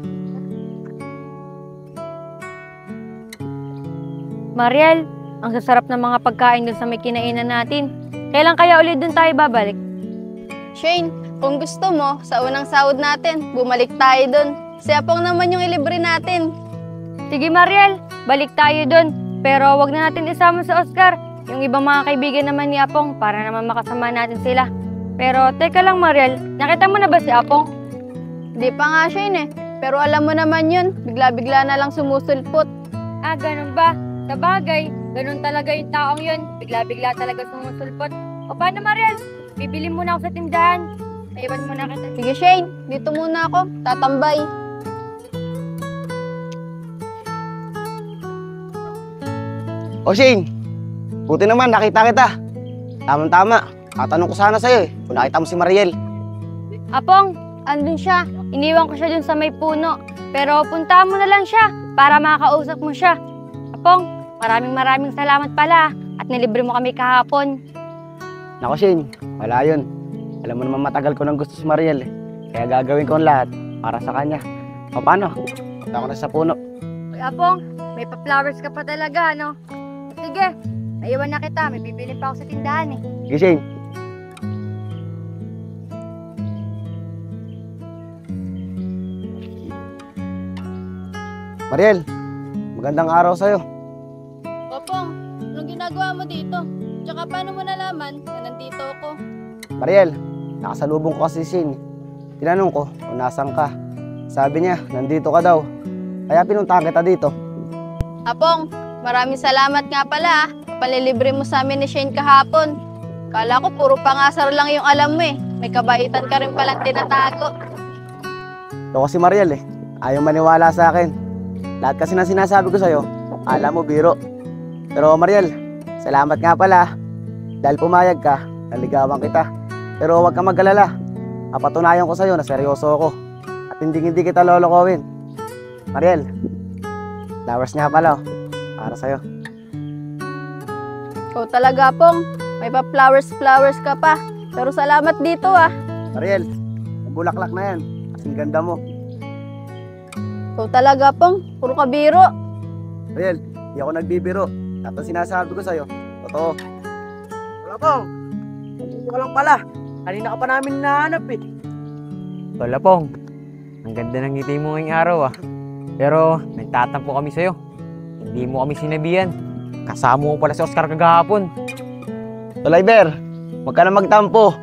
Mariel, ang sasarap ng mga pagkain dun sa may kinainan natin. Kailan kaya ulit dun tayo babalik? Shane, kung gusto mo, sa unang sahod natin, bumalik tayo dun. Si Apong naman yung ilibre natin. Sige Mariel, balik tayo dun. Pero wag na natin isama sa Oscar. Yung ibang mga kaibigan naman ni Apong para naman makasama natin sila. Pero teka lang Mariel, nakita mo na ba si Apong? Di pa nga, Shane eh. Pero alam mo naman yun, bigla-bigla na lang sumusulpot. Ah, ganun ba? Sa bagay, ganun talaga yung taong yun. Bigla-bigla talaga sumusulpot. O paano Mariel? Bibili muna ako sa tindahan. Naiwan muna kita. Sige, Shane, dito muna ako. Tatambay. O Shane, buti naman nakita kita. Tamang-tama. Tatanong ko sana sa'yo eh, kung nakita mo si Mariel. Apong, andun siya. Iniwan ko siya dun sa may puno. Pero puntahan mo na lang siya para makakausap mo siya. Apong, maraming salamat pala at nilibre mo kami kahapon. Nako Shane, wala yun. Alam mo naman matagal ko nang gusto si Mariel eh. Kaya gagawin ko ang lahat para sa kanya. O paano? Punta ko na sa puno. Uy, Apong, may pa-flowers ka pa talaga, no? Sige, naiwan na kita. May bibili pa ako sa tindahan eh. Sige Shane. Mariel, magandang araw sa'yo. Opong, anong ginagawa mo dito? Tsaka paano mo nalaman na nandito ako? Mariel, nakasalubong ko kasi si Shane. Tinanong ko kung nasan ka. Sabi niya, nandito ka daw. Kaya pinuntahan kita dito. Apong, maraming salamat nga pala. Palilibre mo sa amin ni Shane kahapon. Kala ko puro pangasar lang yung alam mo eh. May kabaitan ka rin palang tinatago. Ito kasi Mariel eh. Ayaw maniwala sa akin. Lahat kasi na sinasabi ko sa'yo, alam mo biro. Pero Mariel, salamat nga pala. Dahil pumayag ka, naligawan kita. Pero huwag kang mag-alala. Papatunayan ko sa'yo na seryoso ako. At hindi kita lolokowin. Mariel, flowers nga pala oh. Para sa'yo. Ikaw talaga, Pong. May pa-flowers ka pa. Pero salamat dito ah. Mariel, ang bulaklak na yan. Kasing ganda mo. Ikaw talaga, Pong. Puro ka biro. Mariel, hindi ako nagbibiro. At ang sinasabi ko sa'yo, totoo. Wala pong. Hindi ko lang pala. Kanina ka pa namin nahanap eh. Lola Pong, ang ganda ng ngiti mo ngayong araw ah. Pero nagtatampo kami sa'yo. Hindi mo kami sinabihan. Kasama mo pala si Oscar kagahapon. Toliver, huwag ka na magtampo.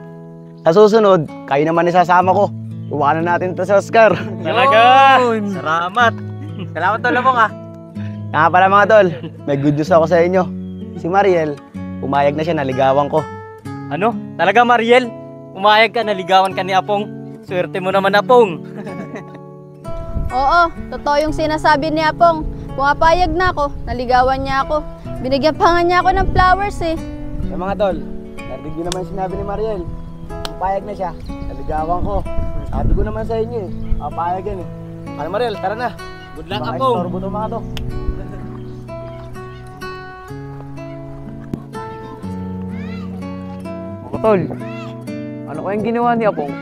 Sa susunod, kayo naman isasama ko. Iwanan natin ito si Oscar. Talaga! Salamat! Salamat Lola Pong ah. Nga pala mga tol, may good news ako sa inyo. Si Mariel, pumayag na siya, naligawan ko. Ano? Talaga Mariel? Umayag ka, naligawan ka ni Apong. Swerte mo naman Apong. Oo, totoo yung sinasabi ni Apong. Pumapayag na ako, naligawan niya ako. Binigyan pa nga niya ako ng flowers eh. Yung mga tol, narinig niyo naman sinabi ni Mariel. Pumayag na siya, naligawan ko. Sabi ko naman sa inyo eh, papayag yan eh. Ano Mariel, tara na. Good luck Baka Apong. istorbo to mga to. Mga tol, ano kayang ginawa ni Apong?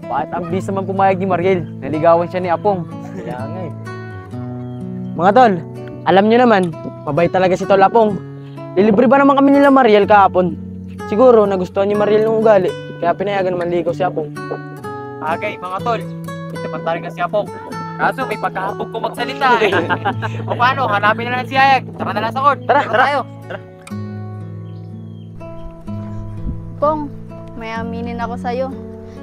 Bakit ang bilis naman pumayag ni Mariel? Naligawan siya ni Apong. Kaya nga eh. Mga tol, alam nyo naman, mabait talaga si Tol Apong. Lilibre ba naman kami nila Mariel kahapon? Siguro nagustuhan ni Mariel ng ugali, kaya pinayagan naman ligaw si Apong. Okay, mga tol. Ito pa talaga si Apong. Kaso may pagkahapog ko magsalita eh. O paano, hanapin na lang si Ayag. Tara na lang sa court. Tara tayo. Pong, may aminin ako sa'yo.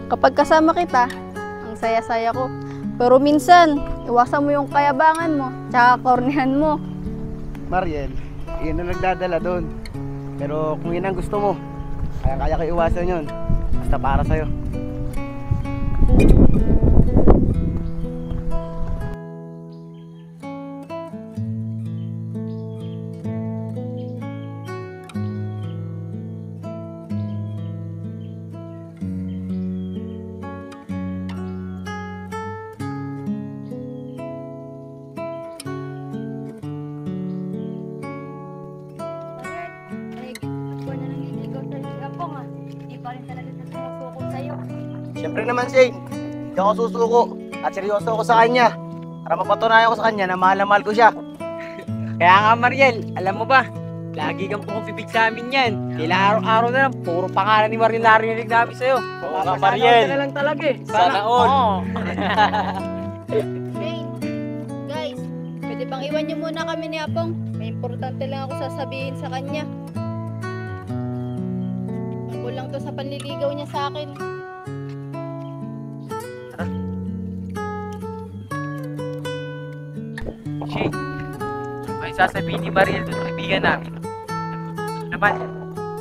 Kapag kasama kita, ang saya-saya ko. Pero minsan, iwasan mo yung kayabangan mo, tsaka kornihan mo. Mariel, yun ang nagdadala doon. Pero kung yun ang gusto mo, kaya ko iwasan yun. Basta para sa'yo. Siyempre naman, Shane. Hindi ako susuko. At seryoso ako sa kanya. Para mapatunayan ko sa kanya na mahal na mahal ko siya. Kaya nga Mariel, alam mo ba, lagi kang pumipig sa amin yan. Kailan araw-araw na lang, puro pangalan ni Mariel narinig namin sa'yo. Oo nga Mariel. na lang talaga eh. Sana all. Shane, guys, pwede bang iwan niyo muna kami ni Apong? May importante lang ako sasabihin sa kanya. Kulang to sa panliligaw niya sa akin. Shane, may sasabihin ni Mariel doon kaibigan namin. Naman,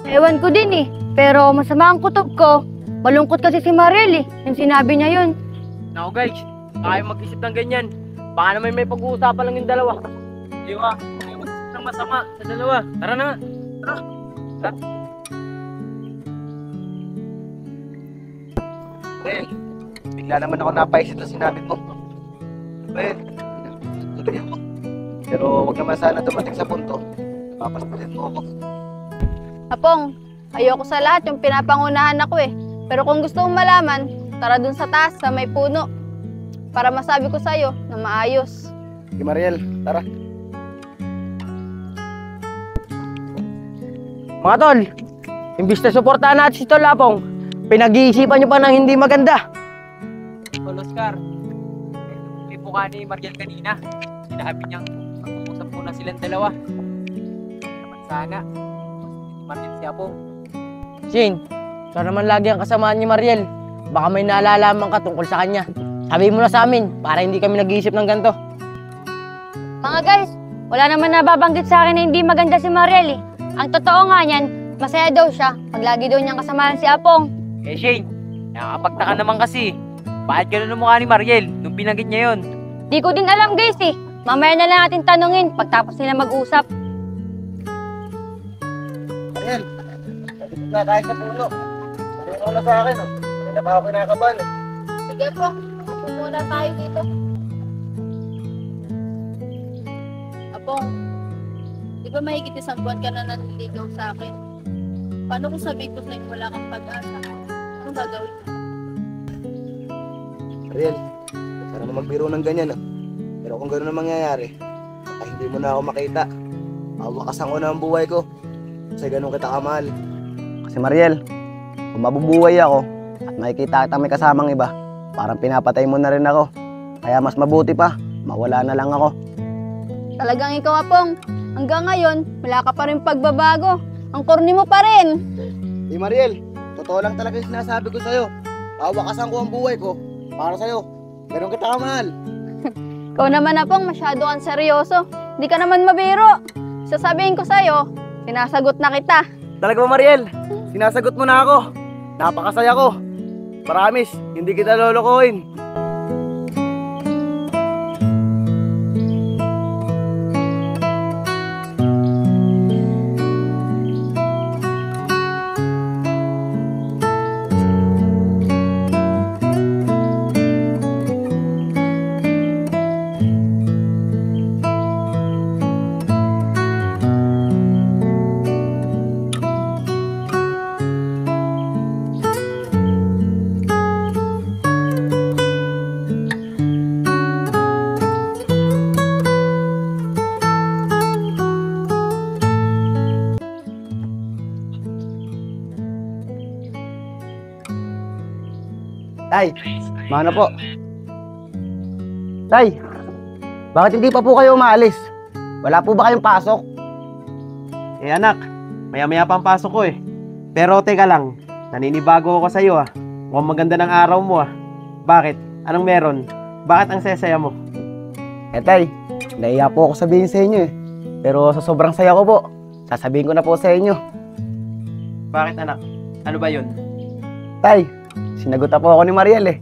Ewan ko din eh. Pero masama ang kutob ko. Malungkot kasi si Mariel eh. Yung sinabi niya yun. naku guys, kaya mag-isip ng ganyan. Baka naman may pag-uusapan lang yung dalawa. Di ba? Hindi mag-isip ng masama sa dalawa. Tara na. Tara. Mariel, bigla naman ako napaisip na sinabi mo. Mariel, tuloy ako. Pero huwag naman sana dumating sa punto. Papastusin mo ako. Apong, ayoko sa lahat yung pinapangunahan ako eh. Pero kung gusto mong malaman, tara dun sa taas, sa may puno. Para masabi ko sa'yo na maayos. Sige Mariel, tara. Mga tol, imbis na suportahan natin si Tol Apong, pinag-iisipan nyo pa ng hindi maganda. Tol Oscar, may mukha ni Mariel kanina. Sinabi niyang mag-uusap muna silang dalawa. Naman sana, si Mariel si Apong. Shane, ikaw naman lagi ang kasamaan ni Mariel. Baka may naalalaman ka tungkol sa kanya. Sabihin mo na sa amin para hindi kami nag-iisip ng ganito. guys, wala naman nababanggit sa akin na hindi maganda si Mariel eh. Ang totoo nga niyan, masaya daw siya pag lagi daw niyang kasamahan si Apong. Eh Shane, nakakapagtaka naman kasi. Bakit gano'n ang mukha ni Mariel nung binanggit niya yun? Di ko din alam guys eh. Mamaya na lang natin tanungin pagtapos nila mag-usap. Ariel, nandito na tayo sa puno. Sabihin mo na sa akin, oh. Hindi na pa ako kinakabahan, eh. Sige po, upo muna tayo dito. Apong, di ba mahigit isang buwan ka na nanliligaw sa akin? Paano kung sabihin ko sa'yo wala kang pag-asa? Anong gagawin mo? Ariel, sana mo magbiro ng ganyan, ah. Pero kung gano'n ang mangyayari, baka hindi mo na ako makita. Mawakasan ko na ang buhay ko. Kasi ganun kita kamahal. Kasi Mariel, kung mabubuhay ako at makikita kita may kasamang iba, parang pinapatay mo na rin ako. Kaya mas mabuti pa, mawala na lang ako. Talagang ikaw, Apong. Hanggang ngayon, wala ka pa rin pagbabago. Ang corny mo pa rin. Hey Mariel, totoo lang talaga yung sinasabi ko sa'yo. Mawakasan ko ang buhay ko para sa'yo. Ganun kita kamahal. Ikaw naman, Apong, masyado kang seryoso. Hindi ka naman mabiro. Sasabihin ko sa'yo, sinasagot na kita. Talaga ba Mariel? Sinasagot mo na ako. Napakasaya ko. Promise, hindi kita lolokohin. Tay, mana po. Tay, bakit hindi pa po kayo umaalis? Wala po ba kayong pasok? Eh anak, maya-maya pa ang pasok ko eh. Pero teka lang, naninibago ako sa iyo ah. Mukhang maganda ng araw mo ah. Bakit? Anong meron? Bakit ang saya-saya mo? Eh tay, nahiya po ako sabihin sa inyo eh. Pero sa sobrang saya ko po, sasabihin ko na po sa inyo. Bakit anak? Ano ba yun? Tay, sinagot na po ako ni Mariel eh.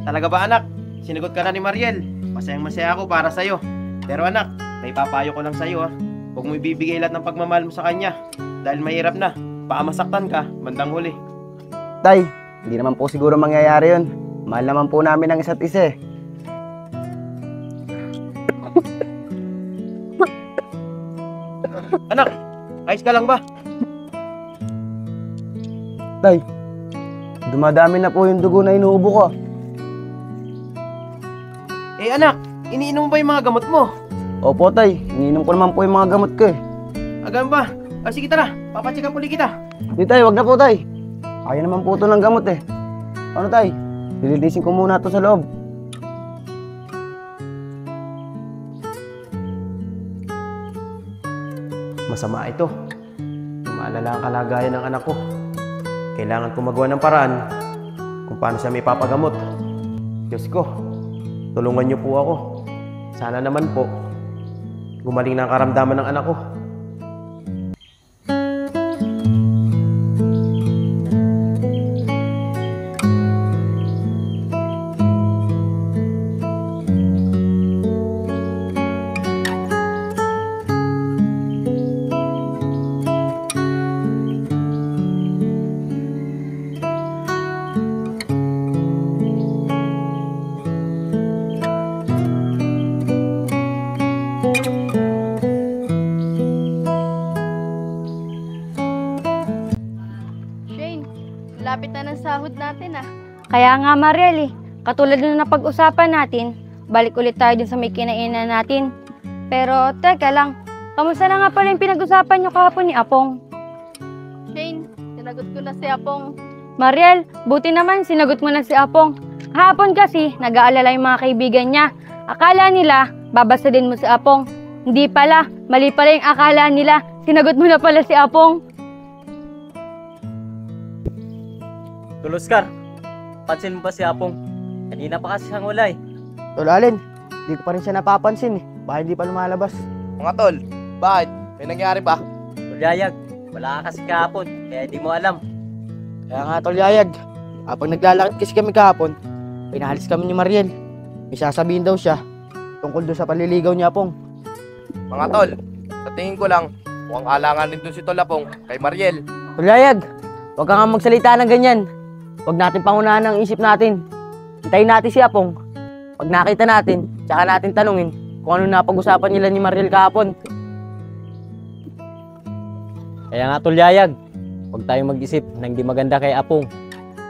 Talaga ba anak? Sinagot ka na ni Mariel. Masayang-masaya ako para sa'yo. Pero anak, may papayo ko lang sa'yo ah. Huwag mo ibibigay lahat ng pagmamahal mo sa kanya. Dahil mahirap na. Baka masaktan ka, bandang huli. Tay, hindi naman po siguro mangyayari yun. Mahal naman po namin ang isa't isa eh. Anak, ayos ka lang ba? Tay, dumadami na po yung dugo na inuubo ko. Eh anak, iniinom mo ba yung mga gamot mo? Opo tay, iniinom ko naman po yung mga gamot ko eh. Agam ba? Sige tara, papacheck up uli kita. Hindi tay, wag na po tay. Kaya naman po ito ng gamot eh. Ano tay? Lilinisin ko muna ito sa loob. Masama ito. Maalala ang kalagayan ng anak ko. Kailangan ko magawa ng paraan kung paano siya may papagamot. Diyos ko, tulungan niyo po ako. Sana naman po, gumaling na ang karamdaman ng anak ko. Lapit na ng sahod natin ah. Kaya nga Mariel katulad na napag-usapan natin, balik ulit tayo dun sa may kinainan natin. Pero teka lang, kamusta na nga pala yung pinag-usapan niyo kahapon ni Apong? Shane, sinagot ko na si Apong. Mariel, buti naman sinagot mo na si Apong. Kahapon kasi, nag-aalala yung mga kaibigan niya. Akala nila, babasa din mo si Apong. Hindi pala, mali pala yung akala nila. Sinagot mo na pala si Apong. Tol Oscar, pansin mo ba si Apong? Kanina pa kasi siyang wala eh. Tol Allen, hindi ko pa rin siya napapansin eh. Baka hindi pa lumalabas. Mga tol, bakit? May nangyari ba? Tulyayag, wala ka kasi kahapon, kaya di mo alam. Kaya nga tol Yayag, pag naglalakad kasi kami kahapon, pinahalis kami ni Mariel. May sasabihin daw siya tungkol doon sa paliligaw niya, Apong. Mga tol, sa tingin ko lang, mukhang alangan din dun si Tol Apong kay Mariel. Tol Yayag, huwag ka nga magsalita ng ganyan. Huwag natin pangunahan ang isip natin. Hintayin natin si Apong. Pag nakita natin, tsaka natin tanungin kung ano napag-usapan nila ni Mariel kahapon. Kaya nga Tulyayag, huwag tayong mag-isip ng di maganda kay Apong.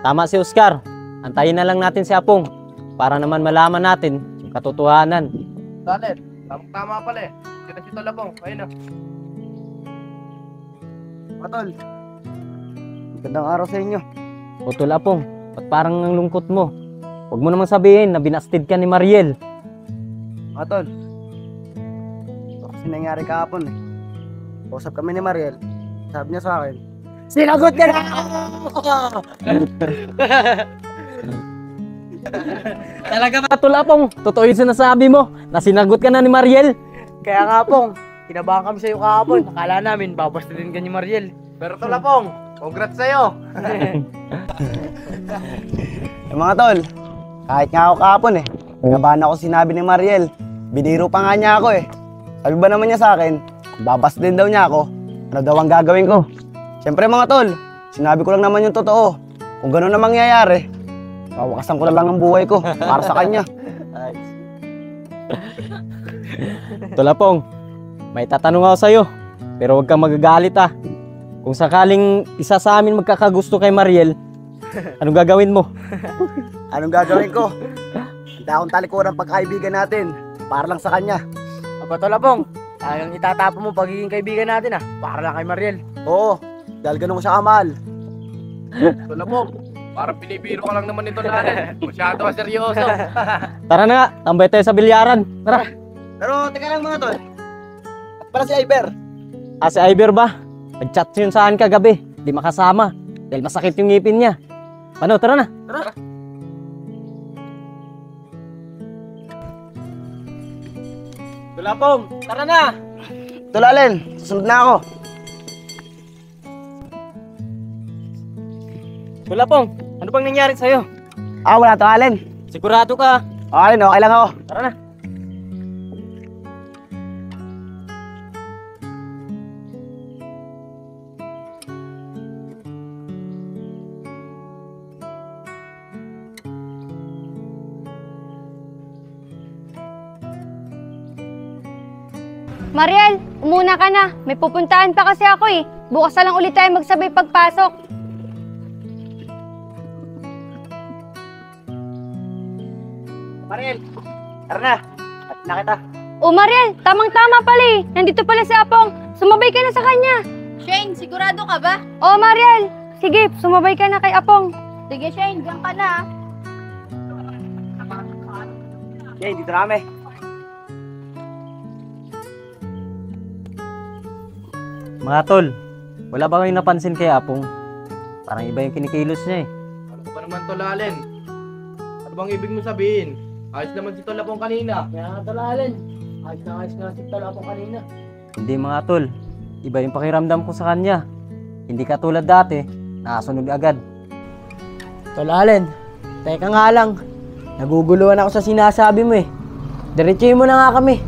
Tama si Oscar, antayin na lang natin si Apong para naman malaman natin yung katotohanan. Lalen, tama pala eh. Sino si Tol Apong? Ayun na. Mga tol, magandang araw sa inyo. O Tol Apong, ba't parang ang lungkot mo? Huwag mo namang sabihin na binastid ka ni Mariel. Mga tol, ito kasi nangyari kahapon eh. Usap kami ni Mariel, sabi niya sa akin, Sinagot ka na! Talaga ba Tol Apong? Totoo yung sinasabi mo na sinagot ka na ni Mariel? Kaya nga, Apong, kinabahan kami sa'yo kahapon. Akala namin, babastidin ka ni Mariel. Pero Tol Apong, congrats sa'yo. mga tol, kahit nga ako kahapon eh, nabahan ako sinabi ni Mariel, biniro pa nga niya ako eh. Sabi ba naman niya sa akin, babas din daw niya ako, ano daw ang gagawin ko. Siyempre mga tol, sinabi ko lang naman yung totoo. Kung gano'n na mangyayari, wawakasan ko na lang ang buhay ko para sa kanya. Tol Apong, may tatanong ako sa'yo, pero huwag kang magagalit ah. Kung sakaling isa sa amin magkakagusto kay Mariel, anong gagawin mo? Anong gagawin ko? Handa akong talikuran pagkaibigan natin, para lang sa kanya. Aba, Tol Apong, talagang itatapon mo pagiging kaibigan natin para lang kay Mariel. Oo, dahil ganun ko siya kamahal. Tol Apong, parang pinibiro ka lang naman ito Lalen. Masyado ka seryoso. Tara na nga, tambay tayo sa bilyaran. Tara. Pero teka lang mga tol, at pala si Iber. Si Iver ba? Nag-chat yun saan kagabi. Di makasama. Dahil masakit yung ngipin niya. Ano, tara na. Tara. Tol Apong, tara na! Tulalen, susunod na ako. Tol Apong, ano bang nangyari sa'yo? Wala to, Allen. Sigurado ka? Allen, okay lang ako. Tara na. Mariel, umuna ka na. May pupuntahan pa kasi ako eh. Bukas na lang ulit tayo magsabay pagpasok. Mariel, tara na. At na kita. O Mariel, tamang-tama pala eh. Nandito pala si Apong. Sumabay ka na sa kanya. Shane, sigurado ka ba? O Mariel, sige, sumabay ka na kay Apong. Sige Shane, diyan ka na. Okay, dito na kami. Mga tol, wala ba kayong napansin kay Apong? Parang iba yung kinikilos niya eh. Ano ba naman to Lalen? Ano bang ibig mo sabihin? Ayos naman si Tol Apong kanina. Kaya nga Tol Allen, ayos na si Tol Apong kanina. Hindi mga tol, iba yung pakiramdam ko sa kanya. Hindi katulad dati, nakasunod agad. Tol Allen, teka nga lang. Naguguluhan ako sa sinasabi mo eh. Diretsuhin mo na nga kami.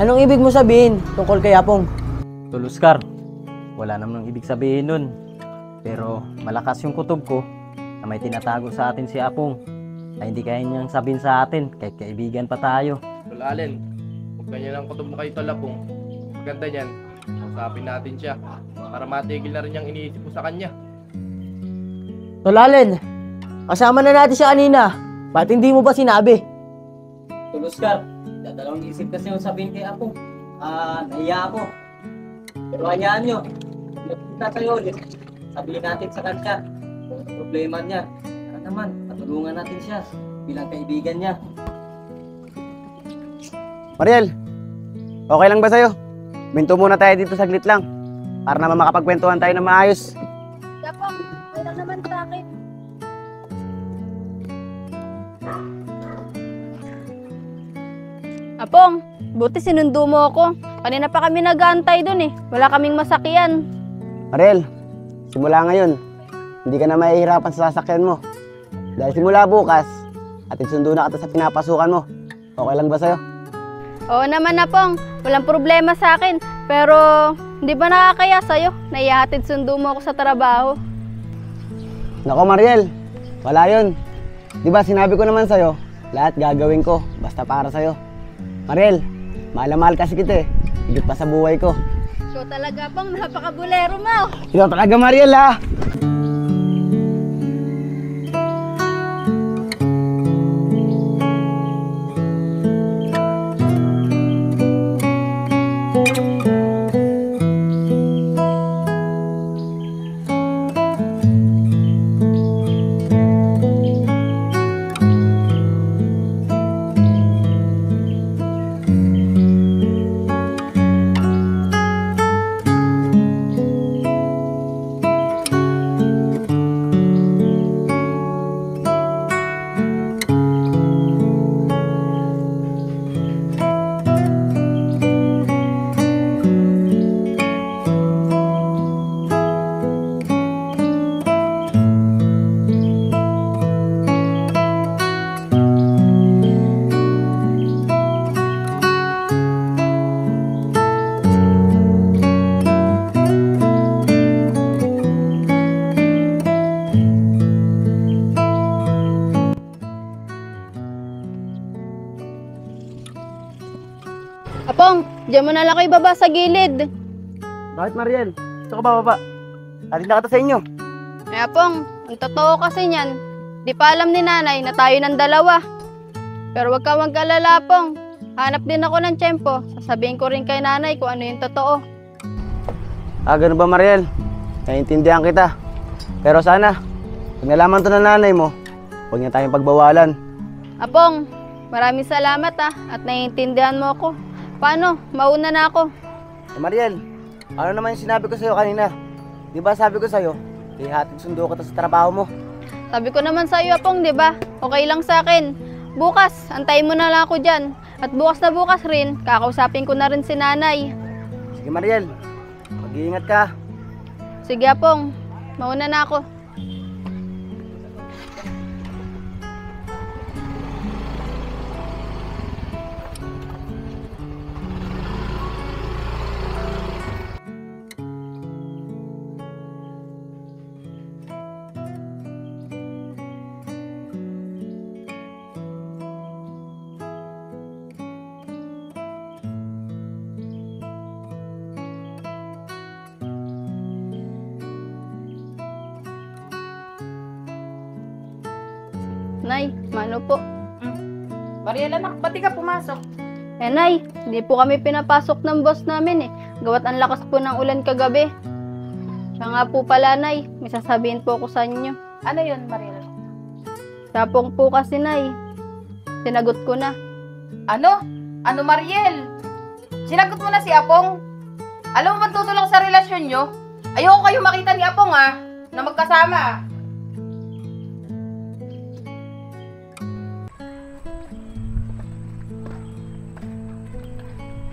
Anong ibig mo sabihin tungkol kay Apong? Tol Oscar, wala namang ibig sabihin nun. Pero malakas yung kutob ko na may tinatago sa atin si Apong na hindi kaya niyang sabihin sa atin kahit kaibigan pa tayo. Tol Allen, huwag ganyan ang kutob mo kay Tol Apong. Maganda niyan, usapin natin siya para matigil na rin yung iniisip mo sa kanya. Tol Allen, kasama na natin siya kanina. Ba't hindi mo ba sinabi? Tol Oscar, dadalawang isip kasi yung sabihin kay Apong. Nahiya ako. Pero hayaan nyo, napunta tayo ulit. Sabihin natin sa kanya kung ano problema niya. Para naman, patulungan natin siya bilang kaibigan niya. Mariel, okay lang ba sa'yo? Minto muna tayo dito saglit lang para naman makapagkwentuhan tayo na maayos. Apong, okay lang naman sa akin. Apong, Buti sinundo mo ako. Kanina pa kami nag-aantay dun eh. Wala kaming masakyan. Mariel, simula ngayon, hindi ka na mahihirapan sa sasakyan mo. Dahil simula bukas, atid sundo na kita sa pinapasukan mo. Okay lang ba sa'yo? Oo naman, Apong. Walang problema sa akin. Pero hindi ba nakakaya sa'yo na ihahatid sundo mo ako sa trabaho? Nako Mariel, wala yun. Di ba sinabi ko naman sa'yo, lahat gagawin ko basta para sa'yo. Mariel, mahal na mahal kasi kita eh. Higit pa sa buhay ko. Ikaw talaga, Apong. Napakabulero mo. Ikaw talaga Mariel ha. Apong, diyan mo na lang kayo baba sa gilid. Bakit Mariel? Gusto ko ba baba? Atid na kita sa inyo. Eh, Apong, ang totoo kasi niyan, di pa alam ni nanay na tayo ng dalawa. Pero wag ka mag-alala, Apong. Hanap din ako ng tiyempo. Sasabihin ko rin kay nanay kung ano yung totoo. Ganun ba Mariel? Naiintindihan kita. Pero sana, pag nalaman to ng nanay mo, huwag niya tayong pagbawalan. Apong, maraming salamat at naiintindihan mo ako. Paano? Mauna na ako. Mariel, ano naman yung sinabi ko sa'yo kanina? Di ba sabi ko sa'yo, ihatid sundo kita sa trabaho mo? Sabi ko naman sa iyo, Apong, di ba? Okay lang sa akin. Bukas, antayin mo na lang ako dyan. At bukas na bukas rin, kakausapin ko na rin si nanay. Sige Mariel, mag-iingat ka. Sige, Apong. Mauna na ako. Nay, mano po? Mariel, anak, ba't di ka pumasok? Eh, Nay, hindi po kami pinapasok ng boss namin eh. Gawat ang lakas po ng ulan kagabi. Siya nga po pala, Nay, may sasabihin po ako sa inyo. Ano yun, Mariel? Sapong po kasi, Nay. Sinagot ko na. Ano? Ano, Mariel? Sinagot mo na si Apong? Alam mo ba tutulong sa relasyon nyo? Ayoko kayo makita ni Apong na magkasama.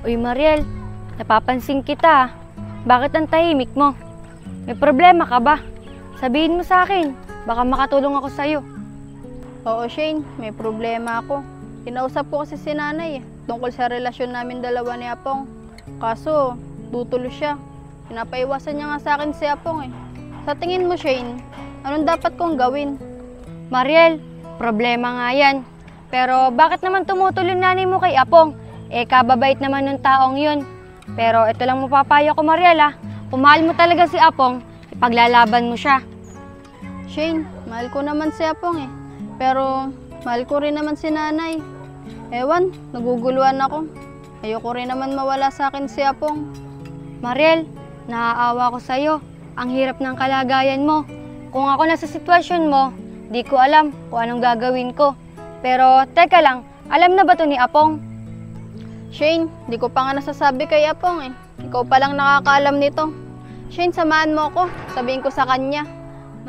Uy, Mariel, napapansin kita. Bakit ang tahimik mo? May problema ka ba? Sabihin mo sa akin. Baka makatulong ako sa'yo. Oo, Shane, may problema ako. Kinausap ko kasi si nanay tungkol sa relasyon namin dalawa ni Apong. Kaso, tutulo siya. Pinapaiwasan niya nga sa akin si Apong eh. Sa tingin mo, Shane, anong dapat kong gawin? Mariel, problema nga yan. Pero bakit naman tumutuloy nanay mo kay Apong? Eh, kababait naman ng taong yun. Pero ito lang mapapayo ko, Mariel Kung mahal mo talaga si Apong, ipaglalaban mo siya. Shane, mahal ko naman si Apong eh. Pero mahal ko rin naman si nanay. Ewan, naguguluhan ako. Ayoko rin naman mawala sa akin si Apong. Mariel, naaawa ko sa'yo. Ang hirap ng kalagayan mo. Kung ako nasa sitwasyon mo, di ko alam kung anong gagawin ko. Pero teka lang, alam na ba to ni Apong? Shane, di ko pa nga nasasabi kay Apong eh. Ikaw pa lang nakakaalam nito. Shane, samahan mo ako. Sabihin ko sa kanya.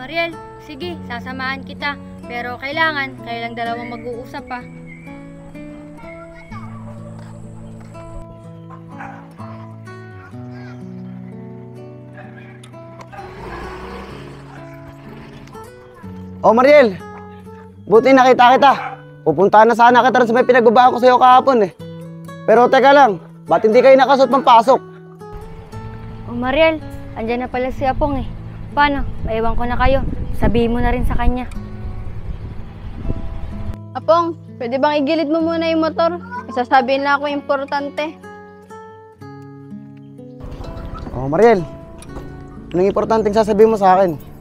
Mariel, sige, sasamahan kita. Pero kailangan, kayo lang dalawang mag-uusap Oh, Mariel! Buti nakita kita. Pupuntahan na sana kita rin sa may pinagbabaan ko sa'yo kahapon eh. Pero teka lang, ba't hindi kayo nakasuot pampasok? Oh, Mariel, andyan na pala si Apong eh. Paano? Maiwan ko na kayo. Sabihin mo na rin sa kanya. Apong, pwede bang igilid mo muna yung motor? Isasabihin lang ako importante. Oh, Mariel. Anong importanteng sasabihin mo sa akin?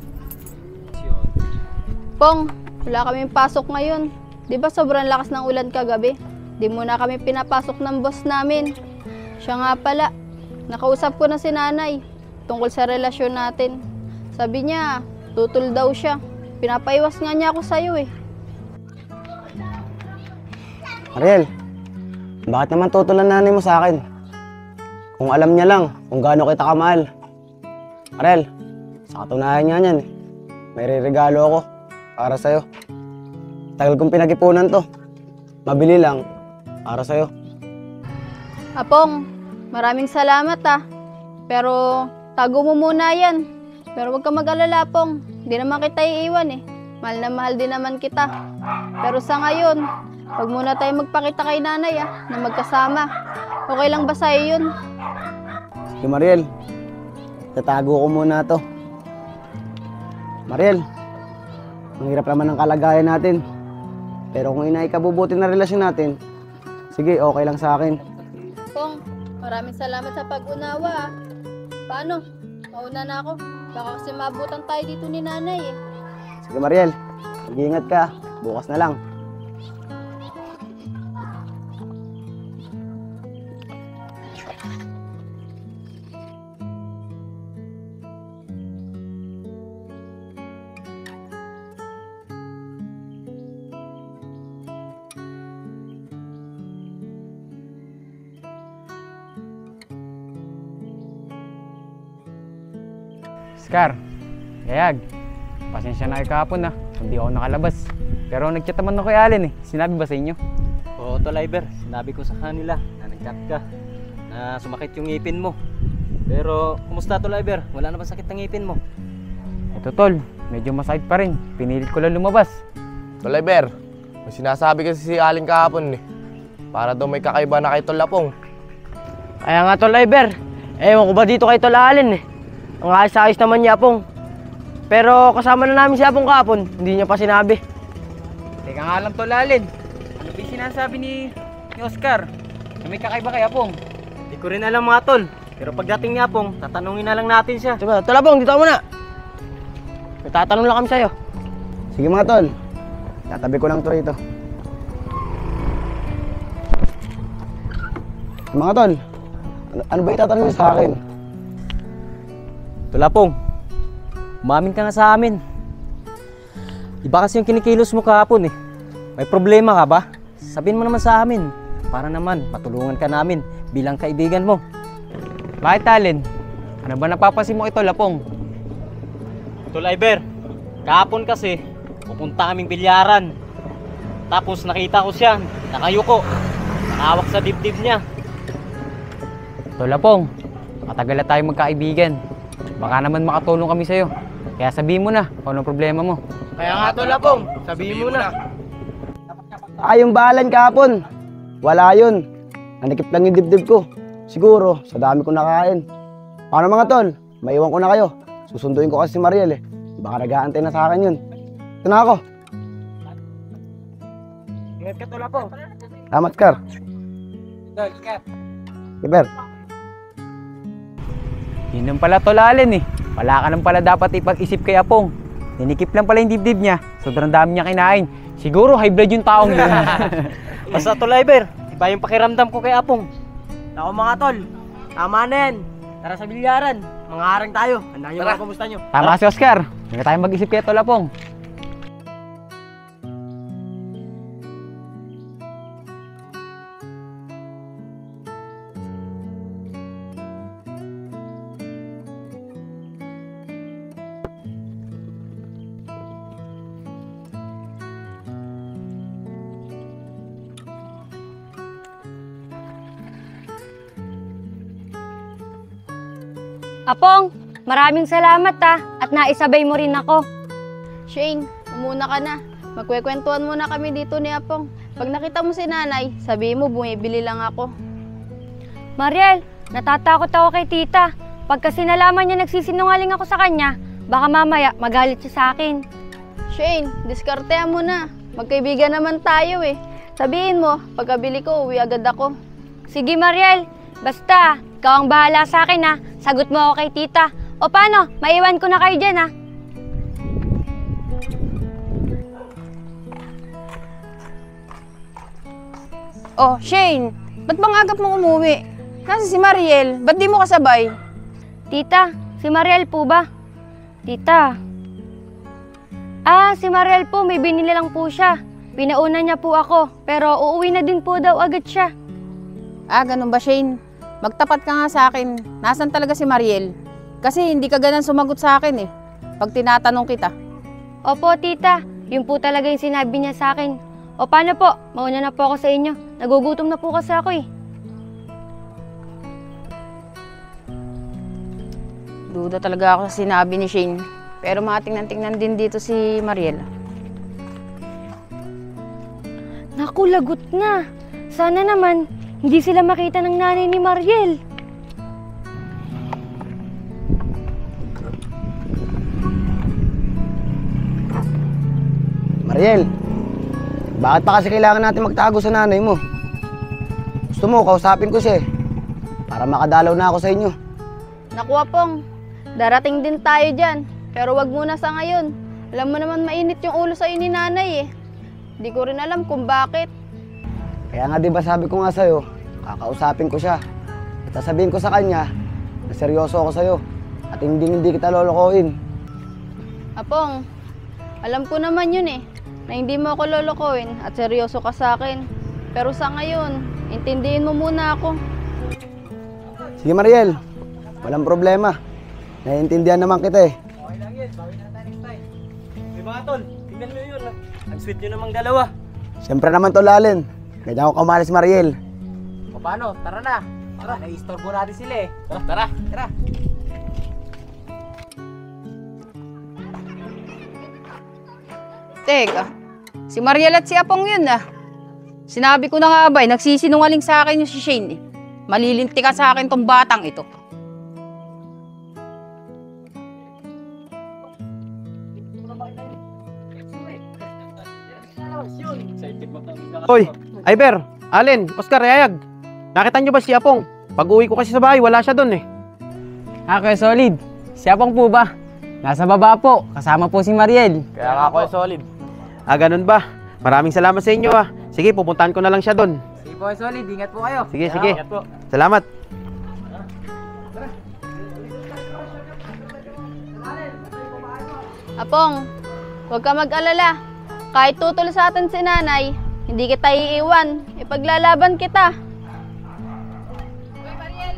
Pong, wala kaming pasok ngayon. Di ba sobrang lakas ng ulan kagabi? Di muna kami pinapasok ng boss namin. Siya nga pala, nakausap ko na si nanay tungkol sa relasyon natin. Sabi niya, tutol daw siya. Pinapaiwas nga niya ako sa'yo eh. Mariel, bakit naman tutulan nanay mo sa akin? Kung alam niya lang kung gaano kita kamahal. Mariel, sa katunayan niya niyan eh. May regalo ako para sa'yo. Tagal kong pinag-ipunan to. Mabili lang para sa'yo. Apong, maraming salamat ah. Pero tago mo muna yan. Pero huwag ka mag-alala, Pong. Hindi naman kita iiwan eh. Mahal na mahal din naman kita. Pero sa ngayon, huwag muna tayo magpakita kay nanay ah, na magkasama. Okay lang ba sa'yo yun? Sige Mariel, tatago ko muna to. Mariel, ang hirap naman ng kalagayan natin. Pero kung inaikabubuti na relasyon natin, sige, okay lang sa akin. Pong, maraming salamat sa pag-unawa ah. Paano? Mauna na ako. Baka kasi maabutan tayo dito ni nanay eh. Sige Mariel, mag-iingat ka. Bukas na lang. Oscar, Gayag, pasensya na kayo kahapon hindi ako nakalabas. Pero nag-chat naman ako kay Allen eh. Sinabi ba sa inyo? Oo, Tol Iber, sinabi ko sa kanila na nag-chat ka, na sumakit yung ngipin mo. Pero, kumusta Tol Iber? Wala na ba sakit ng ngipin mo? Ito tol, medyo masakit pa rin. Pinilit ko lang lumabas. Tol Iber, may sinasabi kasi si Allen kahapon eh. Para daw may kakaiba na kay Tol Apong. Kaya nga Tol Iber, ewan ko ba dito kay Tol Allen eh. Ang ayos-ayos naman niya Apong. Pero kasama na namin si Apong kahapon, hindi niya pa sinabi. Teka nga lang Tol Allen, ano ba yung sinasabi ni Oscar? Na may kakaiba kay Apong? Hindi ko rin alam mga Tol. Pero pagdating ni Apong, tatanungin na lang natin siya. Diba, Tol Apong, dito ka muna. May tatanong lang kami sa'yo. Sige mga tol, tatabi ko lang to rito. Mga tol, ano ba itatanong niyo sa akin? Tol Apong, umamin ka nga sa amin. Iba kasi yung kinikilos mo kahapon eh. May problema ka ba? Sabihin mo naman sa amin. Para naman, matulungan ka namin bilang kaibigan mo. Bakit Allen? Ano ba napapansin mo ito Lapong? Tol Iber, kahapon kasi, pupunta kaming bilyaran. Tapos nakita ko siya, nakayuko. Nakawak sa dibdib niya. Ito Lapong, matagal na tayo magkaibigan. Baka naman makatulong kami sa'yo. Kaya sabihin mo na kung anong problema mo. Kaya nga Tol Apong, sabihin mo na. Yung bahalan kahapon. Wala yun. Nanikip lang yung dibdib ko. Siguro, sa dami ko nakain. Paano mga tol? Maiwan ko na kayo. Susunduin ko kasi si Mariel eh. Baka nag-aantay na sa akin yun. Ito na ako. Ingat ka Tol Apong. Salamat, Kar. Tol, ingat. Kiber. Yun lang pala Tol Allen eh. Wala ka lang pala dapat ipag-isip kay Apong. Ninikip lang pala yung dibdib niya. Sobrang dami niya kinain. Siguro high blood yung taong yun. Basta Tol Iber, iba yung pakiramdam ko kay Apong. Ako mga tol, tama na yan. Tara sa bilyaran, mga harang tayo. Handa nyo mga kumusta nyo. Tama si Oscar. Hindi tayo mag-isip kay Tol Apong. Apong, maraming salamat at naisabay mo rin ako. Shane, umuna ka na. Magkwekwentuhan muna kami dito ni Apong. Pag nakita mo si nanay, sabihin mo bumibili lang ako. Mariel, natatakot ako kay tita. Pagka sinalaman niya nagsisinungaling ako sa kanya, baka mamaya magalit siya sa akin. Shane, diskartehan mo na. Magkaibigan naman tayo eh. Sabihin mo, pagkabili ko, uwi agad ako. Sige Mariel, basta, ikaw ang bahala sa akin ha. Sagot mo ako kay tita. O paano, maiwan ko na kayo dyan ha. Oh, Shane, ba't bang agap mo umuwi? Nasa si Mariel, ba't di mo kasabay? Tita, si Mariel po ba? Tita. Si Mariel po, may binili lang po siya. Pinauna niya po ako, pero uuwi na din po daw agad siya. Ganun ba, Shane? Magtapat ka nga sa akin. Nasaan talaga si Mariel? Kasi hindi ka ganun sumagot sa akin eh. Pag tinatanong kita. Opo, tita. Yun po talaga yung sinabi niya sa akin. O paano po? Mauna na po ako sa inyo. Nagugutom na po kasi ako eh. Duda talaga ako sa sinabi ni Shane. Pero matingnan-tingnan din dito si Mariel. Naku, lagot na. Sana naman, hindi sila makita ng nanay ni Mariel. Mariel, bakit pa kasi kailangan natin magtago sa nanay mo? Gusto mo, kausapin ko siya eh. Para makadalaw na ako sa inyo. Naku Apong, darating din tayo dyan. Pero wag muna sa ngayon. Alam mo naman mainit yung ulo sa ni nanay eh. Di ko rin alam kung bakit. Kaya nga diba sabi ko nga sa'yo, kakausapin ko siya. At sasabihin ko sa kanya na seryoso ako sa'yo. At hindi kita lolokohin. Apong, alam ko naman yun eh. Na hindi mo ako lolokohin at seryoso ka sa akin. Pero sa ngayon, intindihin mo muna ako. Sige Mariel, walang problema. Naiintindihan naman kita eh. Okay lang yun, bawi na tayo next time. May mga tol, tingnan mo yun. Ang sweet nyo namang dalawa. Siyempre naman to Lalen. Ganyan ako kamalis Mariel. O paano? Tara na. Tara, na-istorbo natin sila eh. Tara. Teka, si Mariel at si Apong yun ah. Sinabi ko na nga ba, nagsisinungaling sa akin yung si Shane eh. Malilinti ka sa akin tong batang ito. Hoy, Iber, Allen, Oscar, Yayag. Nakita nyo ba si Apong? Pag-uwi ko kasi sa bahay, wala siya doon eh. Kuya Solid, si Apong po ba? Nasa baba po, kasama po si Mariel. Kaya nga ako solid. Ganun ba? Maraming salamat sa inyo ah. Sige, pupuntahan ko na lang siya doon. Sige po, solid. Ingat po kayo. Sige. Ingat po. Salamat. Apong, huwag ka mag-alala. Kahit tutol sa atin si nanay, hindi kita iiwan. Ipaglalaban kita. Hoy Mariel,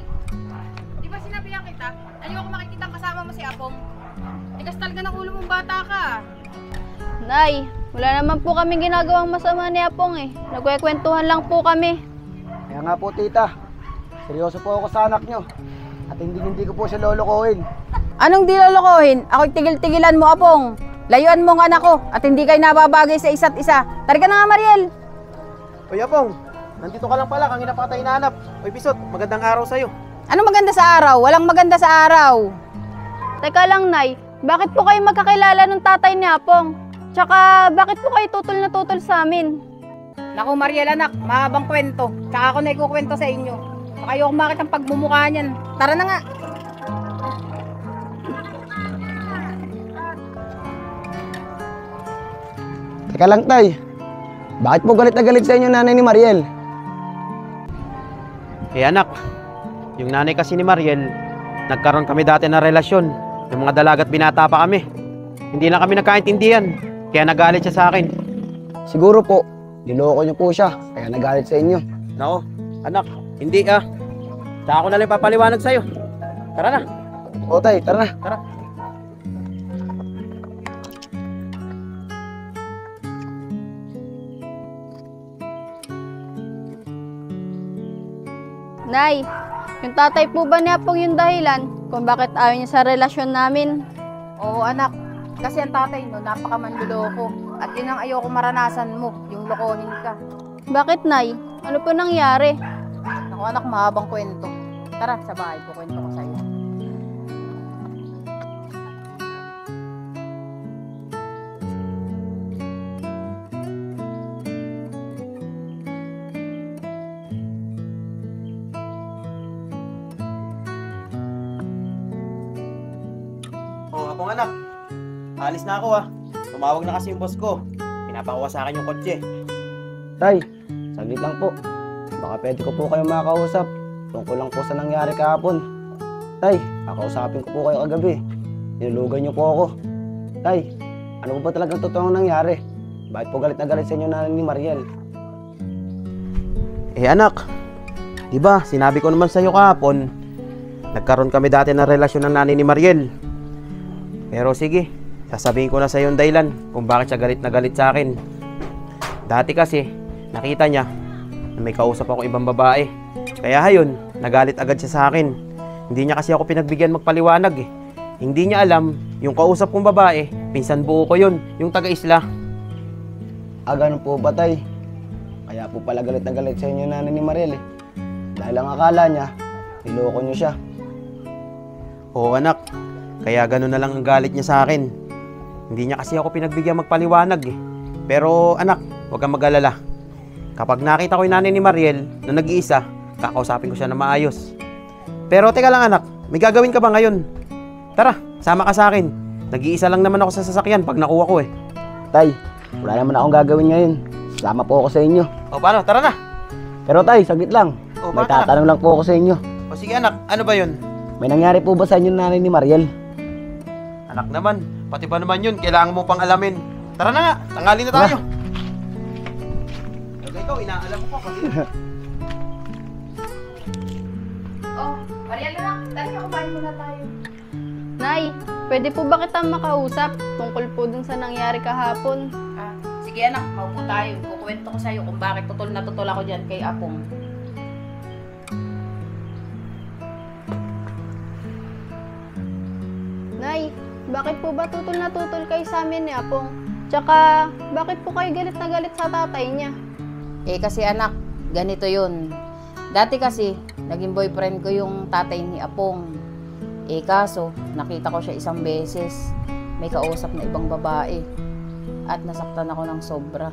di ba sinabihan kita? Ayoko makikita kasama mo si Apong. Tigas talaga ng ulo mong bata ka. Nay, wala naman po kami ginagawang masama ni Apong eh. Nagkwekwentuhan lang po kami. Kaya nga po tita, seryoso po ako sa anak nyo. At hindi ko po siya lolokohin. Anong di lolokohin? Ako'y tigil-tigilan mo, Apong. Layuan mo ang anak ko at hindi kayo nababagay sa isa't isa. Tari ka na nga, Mariel. Hoy Apong, nandito ka lang pala, kang inapatay hinahanap. Hoy Pisot, magandang araw sa'yo. Ano maganda sa araw? Walang maganda sa araw. Teka lang, Nay. Bakit po kayo magkakilala ng tatay ni Apong? Tsaka, bakit po kayo tutol na tutol sa amin? Naku, Mariel, anak. Mahabang kwento. Tsaka ako na ikukwento sa inyo. Baka ayoko makita ang pagmumukha niyan. Tara na nga. Teka lang tay, bakit po galit na galit sa inyo nanay ni Mariel? Anak, yung nanay kasi ni Mariel, nagkaroon kami dati ng relasyon. Yung mga dalagat binata pa kami. Hindi lang kami nagkaintindihan, kaya nagalit siya sa akin. Siguro po, niloko niyo po siya, kaya nagalit sa inyo. Nako, anak, hindi Tsaka ako na lang papaliwanag sa'yo. Tara na. O tay, tara na. Tara. Nay, yung tatay po ba ni Apong yung dahilan kung bakit ayaw niya sa relasyon namin? Oo, anak. Kasi ang tatay no, napakamanluloko. At yun ang ayoko maranasan mo, yung lokohin ka. Bakit, Nay? Ano po nangyari? Naku anak, mahabang kwento. Tara, sa bahay ko kwento ko sa'yo. Oh, akong anak. Alis na ako ah. Tumawag na kasi yung boss ko. Pinapakuha sa akin yung kotse. Tay, saglit lang po. Baka pwede ko po kayong makausap. Tungkol lang po sa nangyari kahapon. Tay, kakausapin ko po kayo kagabi. Nilulugan niyo po ako. Tay, ano po ba talagang totoong nangyari? Bakit po galit na galit sa inyo nanay ni Mariel? Eh anak, di ba sinabi ko naman sa'yo kahapon, nagkaroon kami dati ng relasyon ng nanay ni Mariel. Pero sige, sasabihin ko na sa'yo yung dahilan kung bakit siya galit na galit sa akin. Dati kasi, nakita niya na may kausap ako ibang babae. Kaya hayon, nagalit agad siya sa akin. Hindi niya kasi ako pinagbigyan magpaliwanag eh. Hindi niya alam, yung kausap kong babae, pinsan buo ko yun, yung taga-isla. Ganun po ba, Tay? Kaya po pala galit na galit sa inyo nanay ni Mariel eh. Dahil ang akala niya, niloko niyo siya. Oo anak, kaya ganun na lang ang galit niya sa akin. Hindi niya kasi ako pinagbigyan magpaliwanag eh. Pero anak, huwag kang mag-alala. Kapag nakita ko yung nanay ni Mariel na nag-iisa, kakausapin ko siya na maayos. Pero teka lang anak, may gagawin ka ba ngayon? Tara, sama ka sa akin. Nag-iisa lang naman ako sa sasakyan pag nakuha ko eh. Tay, wala naman akong gagawin ngayon. Sama po ako sa inyo. O paano, tara na. Pero Tay, saglit lang. O, May bakit, tatanong lang po ako sa inyo. O sige anak, ano ba yun? May nangyari po ba sa inyo nanay ni Mariel? Anak naman, pati ba naman yun, kailangan mo pang alamin. Tara na nga, tanghali na tayo. Pero ikaw, inaalam mo pa kasi. Oh, Mariel na lang. Tara, kumain muna tayo. Nay, pwede po ba kita makausap tungkol po dun sa nangyari kahapon? Sige anak, maupo tayo. Kukwento ko sa'yo kung bakit tutol na tutol ako dyan kay Apong. Nay, bakit po ba tutol na tutol kayo sa amin ni Apong? Tsaka, bakit po kayo galit na galit sa tatay niya? Eh kasi anak, ganito yun. Dati kasi, naging boyfriend ko yung tatay ni Apong. Eh kaso, nakita ko siya isang beses. May kausap na ibang babae. At nasaktan ako ng sobra.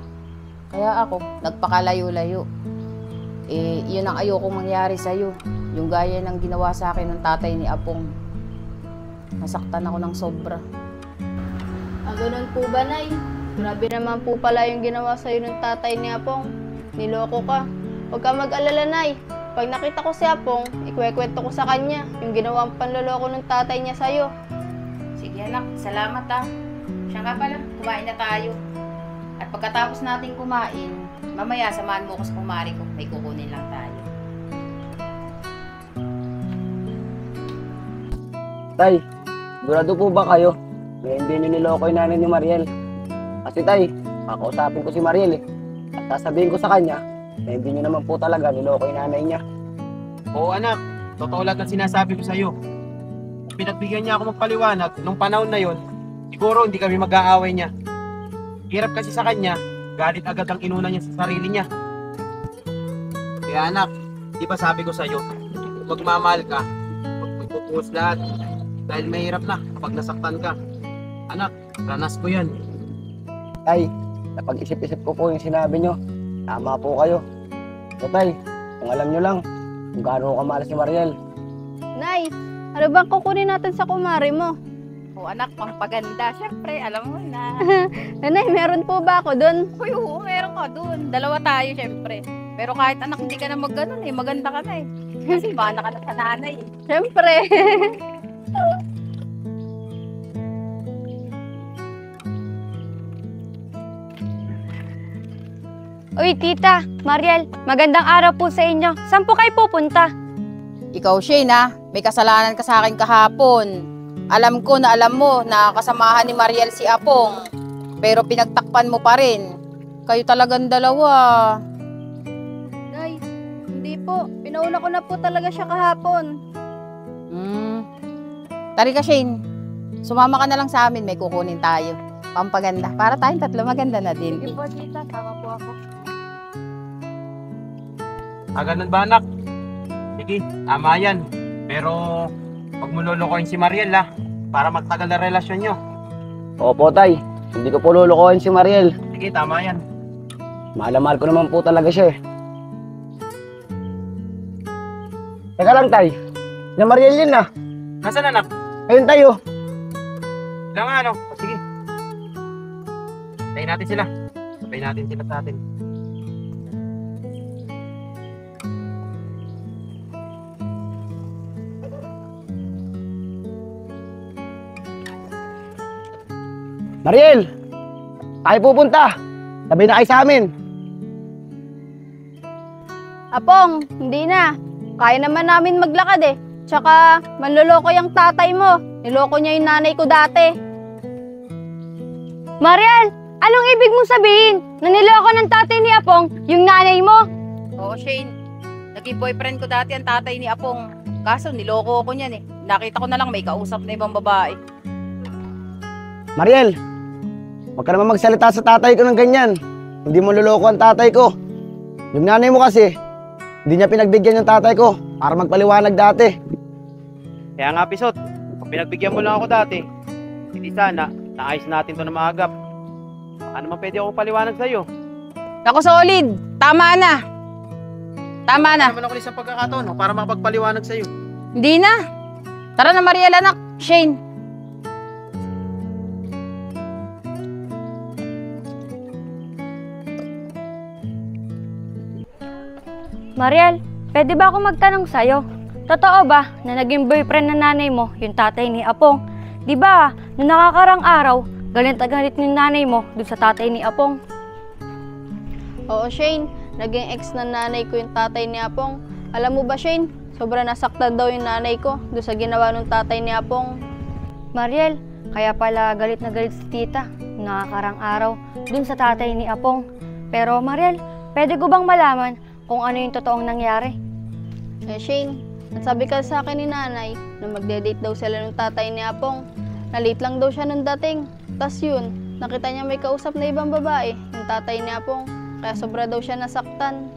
Kaya ako, nagpakalayo-layo. Eh, yun ang ayokong mangyari sa'yo. Yung gaya ng ginawa sa akin ng tatay ni Apong. Nasaktan ako ng sobra. Ganun po ba, Nay? Grabe naman po pala yung ginawa sa'yo ng tatay ni Apong. Niloko ka. Huwag ka mag-alala, Nay. Pag nakita ko si Apong, ikwekwento ko sa kanya yung ginawang panloloko ng tatay niya sa'yo. Sige anak, salamat ah. Siya nga pala, kumain na tayo. At pagkatapos natin kumain, mamaya samahan mo ko sa kumari ko. May kukunin lang tayo. Tay, sigurado po ba kayo na hindi niyo niloko yung nanay ni Mariel? Kasi Tay, kakausapin ko si Mariel eh. At sasabihin ko sa kanya na hindi niyo naman po talaga niloko yung nanay niya. Oo anak, totoo lang ang sinasabi ko sa'yo. Pinagbigyan niya ako magpaliwanag nung panahon na yon, siguro hindi kami mag-aaway niya. Hirap kasi sa kanya, galit agad ang inuna niya sa sarili niya. Kaya anak, di ba sabi ko sa'yo, kung magmamahal ka, magpupuos lahat. Dahil mahirap na kapag nasaktan ka. Anak, ranas ko yan. Tay, napag-isip-isip ko po yung sinabi nyo. Tama po kayo. So Tay, kung alam nyo lang kung gaano ko kamahal si Mariel. Nay, ano bang kukunin natin sa kumari mo? O anak, pampaganda. Siyempre, alam mo na. Nanay, meron po ba ako dun? Uy, oo, meron ka dun. Dalawa tayo, siyempre. Pero kahit anak, hindi ka na magganon eh. Maganda ka na eh. Kasi mana ka na sa nanay eh. Siyempre. Uy, tita, Mariel, magandang araw po sa inyo. Saan po kayo pupunta? Ikaw, Shane, ha? May kasalanan ka sa akin kahapon. Alam ko na alam mo na kasamahan ni Mariel si Apong. Pero pinagtakpan mo pa rin. Kayo talagang dalawa. Nay, hindi po. Pinauna ko na po talaga siya kahapon. Tari ka, Shane. Sumama ka na lang sa amin, may kukunin tayo. Pampaganda. Para tayong tatlo maganda na din. Sige po, tita. Tama po ako. Ganun ba, anak? Sige, tama yan. Pero, wag mo lulukoyin si Mariel, ha? Para magtagal na relasyon nyo. Opo, tay. Hindi ko po lulukohin si Mariel. Sige, tama yan. Mahal na mahal ko naman po talaga siya eh. Teka lang, tay. Na Mariel yun na. Nasaan, anak? Ayun tayo. Lang nga, ano? Sige. Tayo natin sila. Sabay natin sila sa atin. Mariel! Tayo pupunta. Sabay na kayo sa amin. Apong, hindi na. Kaya naman namin maglakad eh. Tsaka, manloloko yung tatay mo. Niloko niya yung nanay ko dati. Mariel, anong ibig mong sabihin? Naniloko ng tatay ni Apong yung nanay mo? Oo, Shane. Naging boyfriend ko dati ang tatay ni Apong. Kaso niloko ko niyan eh. Nakita ko na lang may kausap na ibang babae. Mariel, huwag ka naman magsalita sa tatay ko ng ganyan. Hindi mo luloko ang tatay ko. Yung nanay mo kasi, hindi niya pinagbigyan yung tatay ko para magpaliwanag dati. Kaya nga, Pisot, kung pinagbigyan mo lang ako dati, hindi sana, naayos natin to na maagap. Baka naman pwede ako paliwanag sa'yo. Ako solid. Tama na. Tama na. Naman ako isang pagkakataon para makapagpaliwanag sa'yo. Hindi na. Tara na, Mariel, anak. Shane. Mariel, pwede ba ako magtanong sa'yo? Totoo ba na naging boyfriend ng nanay mo yung tatay ni Apong? Di ba, nung nakakarang araw, galit na galit yung nanay mo dun sa tatay ni Apong? Oo, Shane. Naging ex ng nanay ko yung tatay ni Apong. Alam mo ba, Shane? Sobrang nasaktan daw yung nanay ko doon sa ginawa ng tatay ni Apong. Mariel, kaya pala galit na galit si tita nung nakakarang araw dun sa tatay ni Apong. Pero Mariel, pwede ko bang malaman kung ano yung totoong nangyari? Eh, Shane, nagsabi ka sa akin ni nanay na magde-date daw sila ng tatay ni Apong. Na-late lang daw siya nung dating. Tas yun, nakita niya may kausap na ibang babae, yung tatay ni Apong. Kaya sobra daw siya nasaktan.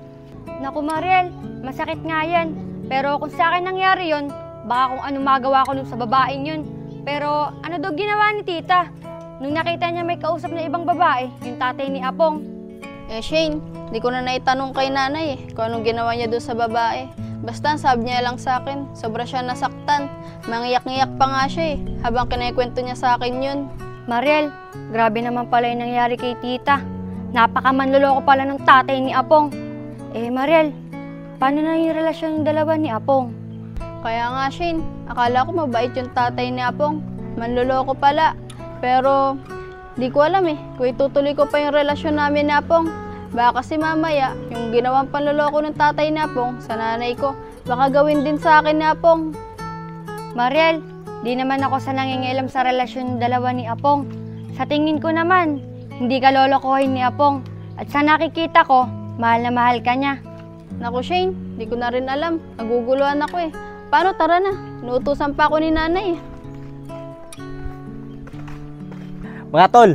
Naku Mariel, masakit nga yan. Pero kung sa akin nangyari yun, baka kung ano magawa ko dun sa babaeng yun. Pero ano daw ginawa ni tita? Nung nakita niya may kausap na ibang babae, yung tatay ni Apong. Eh, Shane, di ko na naitanong kay nanay eh, kung anong ginawa niya doon sa babae. Basta sabi niya lang sa akin, sobra siya nasaktan. Mangiyak-ngiyak pa nga siya eh, habang kinakwento niya sa akin yun. Mariel, grabe naman pala yung nangyari kay tita. Napakamanloloko pala ng tatay ni Apong. Eh Mariel, paano na yung relasyon ng dalawa ni Apong? Kaya nga, Shane, akala ko mabait yung tatay ni Apong. Manloloko pala. Pero, di ko alam eh, kung itutuloy ko pa yung relasyon namin ni Apong. Baka kasi mamaya, yung ginawang panloloko ng tatay ni Apong sa nanay ko, baka gawin din sa akin ni Apong. Mariel, di naman ako sa nangingialam sa relasyon ng dalawa ni Apong. Sa tingin ko naman, hindi ka lolokohin ni Apong. At sa nakikita ko, mahal na mahal ka niya. Naku, Shane, di ko na rin alam. Naguguluhan ako eh. Paano, tara na. Inuutusan pa ako ni nanay eh. Mga tol,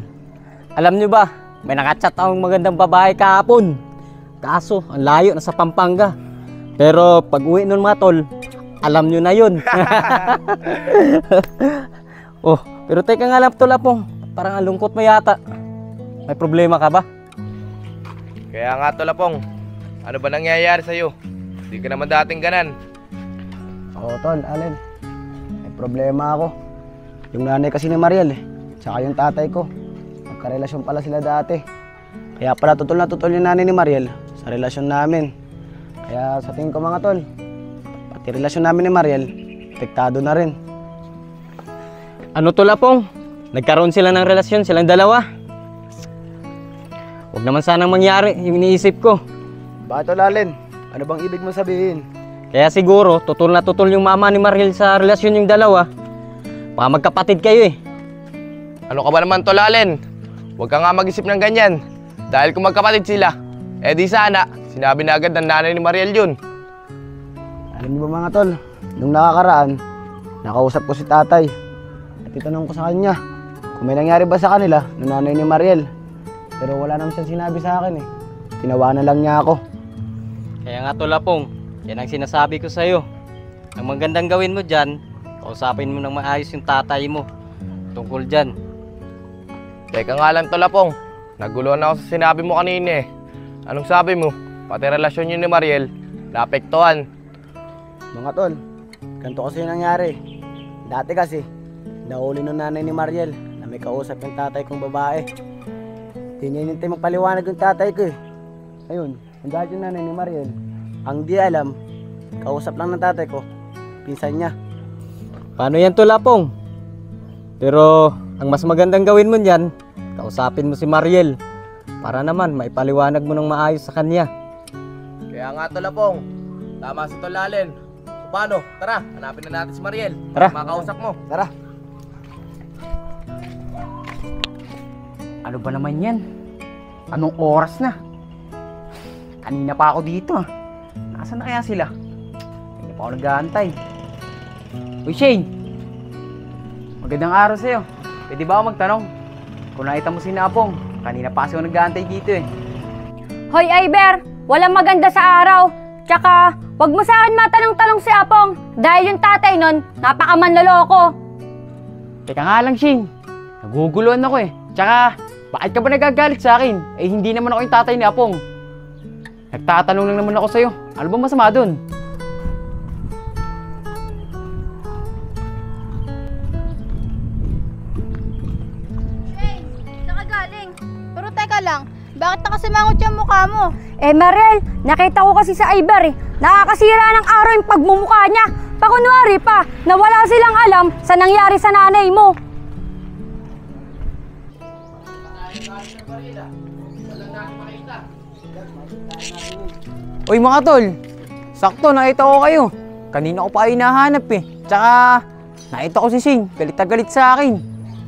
alam nyo ba, may nakachat akong magandang babae kahapon. Kaso, ang layo, nasa Pampanga. Pero pag uwi nun mga tol, alam nyo na yun. Oh, pero teka nga lang tol Apong, parang ang lungkot mo yata. May problema ka ba? Kaya nga tol Apong, ano ba nangyayari sa'yo? Hindi ka naman dating ganan. Oo, tol, Allen. May problema ako. Yung nanay kasi ni Mariel eh, tsaka yung tatay ko. Magkarelasyon pala sila dati. Kaya pala tutol na tutol yung nanay ni Mariel sa relasyon namin. Kaya sa tingin ko mga tol, pati relasyon namin ni Mariel, apektado na rin. Ano tol Apong? Nagkaroon sila ng relasyon, silang dalawa. Huwag naman sanang mangyari, yung iniisip ko. Bakit tol, Allen? Ano bang ibig mo sabihin? Kaya siguro, tutol na tutol yung mama ni Mariel sa relasyon yung dalawa. Baka magkapatid kayo eh. Ano ka ba naman tol Allen? Huwag ka nga mag-isip ng ganyan. Dahil kung magkapatid sila, eh di sana, sinabi na agad ng nanay ni Mariel yun. Alam niyo ba mga tol, nung nakakaraan, nakausap ko si tatay. At itanong ko sa kanya kung may nangyari ba sa kanila ng nanay ni Mariel. Pero wala naman siyang sinabi sa akin eh. Tinawanan lang niya ako. Kaya nga Tol Apong, yan ang sinasabi ko sa'yo. Ang magandang gawin mo dyan, kausapin mo ng maayos yung tatay mo tungkol dyan. Teka nga lang Tol Apong, naguluhan ako sa sinabi mo kanina eh. Anong sabi mo? Pati relasyon niyo ni Mariel, naapektuhan. Mga tol, ganito kasi yung nangyari. Dati kasi, nahuli ng nanay ni Mariel na may kausap yung tatay kong babae. Hindi niya hinintay magpaliwanag yung tatay ko eh. Ayun, ang dahil yung nanay ni Mariel, ang di alam, kausap lang ng tatay ko, pinsan niya. Paano yan Tol Apong? Pero ang mas magandang gawin mo niyan, kausapin mo si Mariel para naman maipaliwanag mo ng maayos sa kanya. Kaya nga Tol Apong, tama si Tol Allen. Paano? Tara, hanapin na natin si Mariel. Tara. Makausap mo. Tara. Ano ba naman yan? Anong oras na? Kanina pa ako dito ah. Nasaan na kaya sila? Hindi pa ako nag-aantay. Uy Shane! Magandang araw sa'yo. Pwede ba ako magtanong? Kung nakita mo si Napong, kanina pa kasi ako nag-aantay dito eh. Hoy Iber, walang maganda sa araw. Tsaka, wag mo sa akin matanong-tanong si Apong. Dahil yung tatay nun, napakamanloloko. Teka nga lang Shane. Naguguluhan ako eh. Tsaka, bakit ka ba nagagalit sa akin? Eh hindi naman ako yung tatay ni Apong. Nagtatanong lang naman ako sa'yo. Ano ba masama dun? Shane, saan ka galing? Pero teka lang, bakit nakasimangot yung mukha mo? Eh Mariel, nakita ko kasi sa Iber eh. Nakakasira ng araw yung pagmumukha niya. Pakunwari pa, na wala silang alam sa nangyari sa nanay mo. Uy mga tol, sakto nakita ko kayo. Kanina ko pa ay hinahanap eh. Tsaka, nakita ko si Shane, galit na galit sa akin.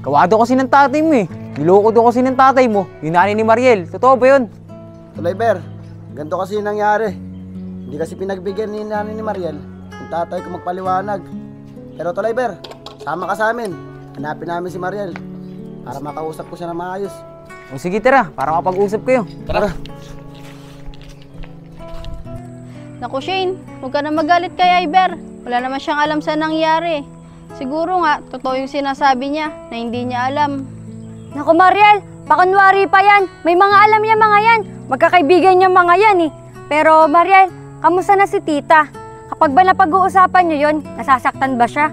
Kawado kasi ng tatay mo eh. Niloko daw kasi ng tatay mo, yung nanay ni Mariel. Totoo ba yun? Tulayber, ganito kasi yung nangyari. Hindi kasi pinagbigyan ni nanay ni Mariel yung tatay ko magpaliwanag. Pero Tulayber, sama ka sa amin. Hanapin namin si Mariel para makausap ko siya na maayos. O sige tara, para makapag-usap kayo. Tara. Naku Shane, huwag ka na magalit kay Iber. Wala naman siyang alam sa nangyari. Siguro nga, totoo yung sinasabi niya na hindi niya alam. Naku Mariel, pakunwari pa yan. May mga alam niya mga yan. Magkakaibigan niya mga yan eh. Pero Mariel, kamusta na si tita? Kapag ba napag-uusapan niyo yun, nasasaktan ba siya?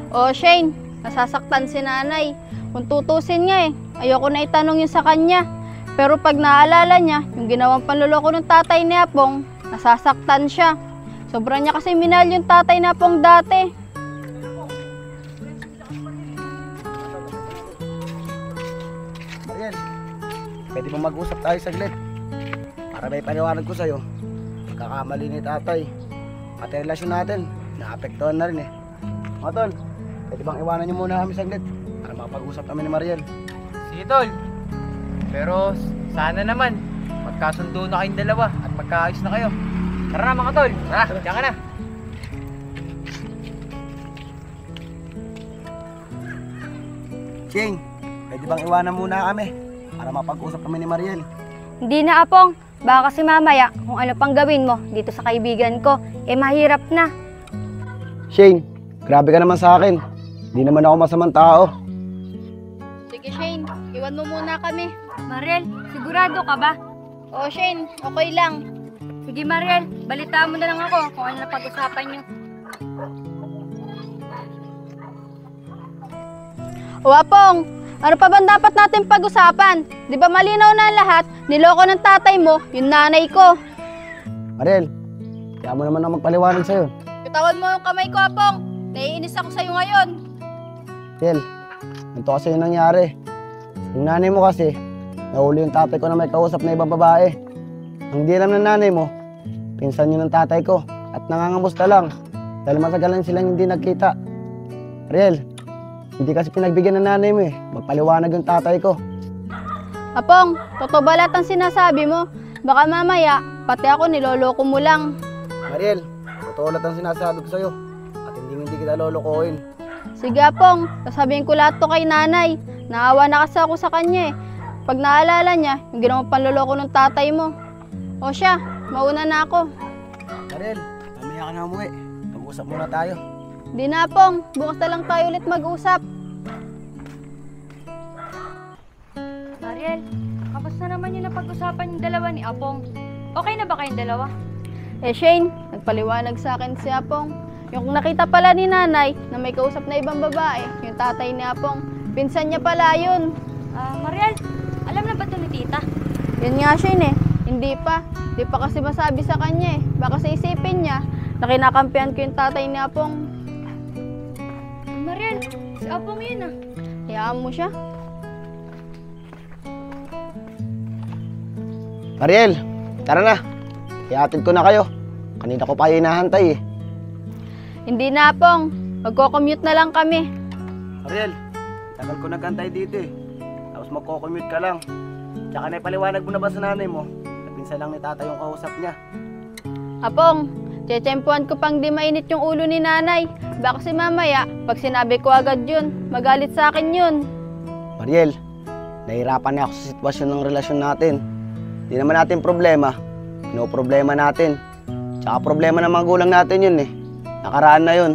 O Shane, nasasaktan si nanay. Kung tutusin nga eh, ayoko na itanong yun sa kanya. Pero pag naalala niya, yung ginawang panluloko ng tatay ni Apong, nasasaktan siya. Sobrang niya kasi minahal yung tatay ni Apong dati. Mariel, pwede mo mag-usap tayo saglit. Para may paniwanag ko sa'yo. Pagkakamali ni tatay. Pati relasyon natin, naapektuhan na rin eh. Mga tol, pwede bang iwanan niyo muna kami saglit? Para makapag-usap kami ni Mariel. Sige tol. Pero sana naman, magkasundo na kayong dalawa at magkaayos na kayo. Tara na mga tol, tara, diyan ka na. Ching, pwede bang iwanan muna kami? Para mapag-usap kami ni Mariel. Hindi na Apong, baka kasi mamaya kung ano pang gawin mo dito sa kaibigan ko, eh mahirap na. Shane, grabe ka naman sa akin. Hindi naman ako masamang tao. Sige Shane, iwan mo muna kami. Mariel, sigurado ka ba? O Shane, okay lang. Sige Mariel, balitaan mo na lang ako kung ano na pag-usapan niyo. O Apong, ano pa bang dapat natin pag-usapan? Di ba malinaw na ang lahat, niloko ng tatay mo, yung nanay ko. Mariel, kaya mo naman ako magpaliwanag sa'yo. Bitawan mo yung kamay ko, Apong. Naiinis ako sa'yo ngayon. Mariel, ito kasi yung nangyari. Yung nanay mo kasi, nahuli yung tatay ko na may kausap na ibang babae. Ang di alam ng nanay mo, pinsan yun ng tatay ko at nangangamusta lang dahil matagalan silang hindi nagkita. Mariel, hindi kasi pinagbigyan ng nanay mo eh. Magpaliwanag yung tatay ko. Apong, totoo ba lahat ang sinasabi mo? Baka mamaya, pati ako niloloko mo lang. Mariel, totoo lahat ang sinasabi ko sa'yo at hindi kita lolokohin. Sige Apong, sasabihin ko lahat to kay nanay. Naawa na kasi ako sa kanya eh. Pag naalala niya, yung ginawang panloloko ng tatay mo. O siya, mauna na ako. Mariel, mamaya ka na umuwi. Mag-usap muna tayo. Di na Apong, bukas na lang tayo ulit mag-usap. Mariel, kamusta naman yung napag-usapan yung dalawa ni Apong? Okay na ba kayong dalawa? Eh Shane, nagpaliwanag sa akin si Apong. Yung nakita pala ni nanay na may kausap na ibang babae, yung tatay ni Apong, pinsan niya pala yun. Mariel, alam na ba ito ni tita? Yun nga Shane eh, hindi pa. Hindi pa kasi masabi sa kanya eh. Baka sa isipin niya na kinakampihan ko yung tatay ni Apong. Mariel, si Apong yun ah. Hayaan mo siya. Mariel, tara na. Ihatid ko na kayo. Kanina ko pa hinahantay eh. Hindi na Apong, magko-commute na lang kami. Mariel, tagal ko nagantay dito eh. Tapos magko-commute ka lang. Tsaka naipaliwanag mo na ba sa nanay mo? Napinsa lang ni tata yung kausap niya. Apong, tsetsempuan ko pang di mainit yung ulo ni nanay. Baka si mamaya, pag sinabi ko agad yun, magalit sa akin yun. Mariel, nahihirapan na ako sa sitwasyon ng relasyon natin. Hindi naman natin problema. Problema natin. Tsaka problema ng magulang natin yun eh. Nakaraan na yun.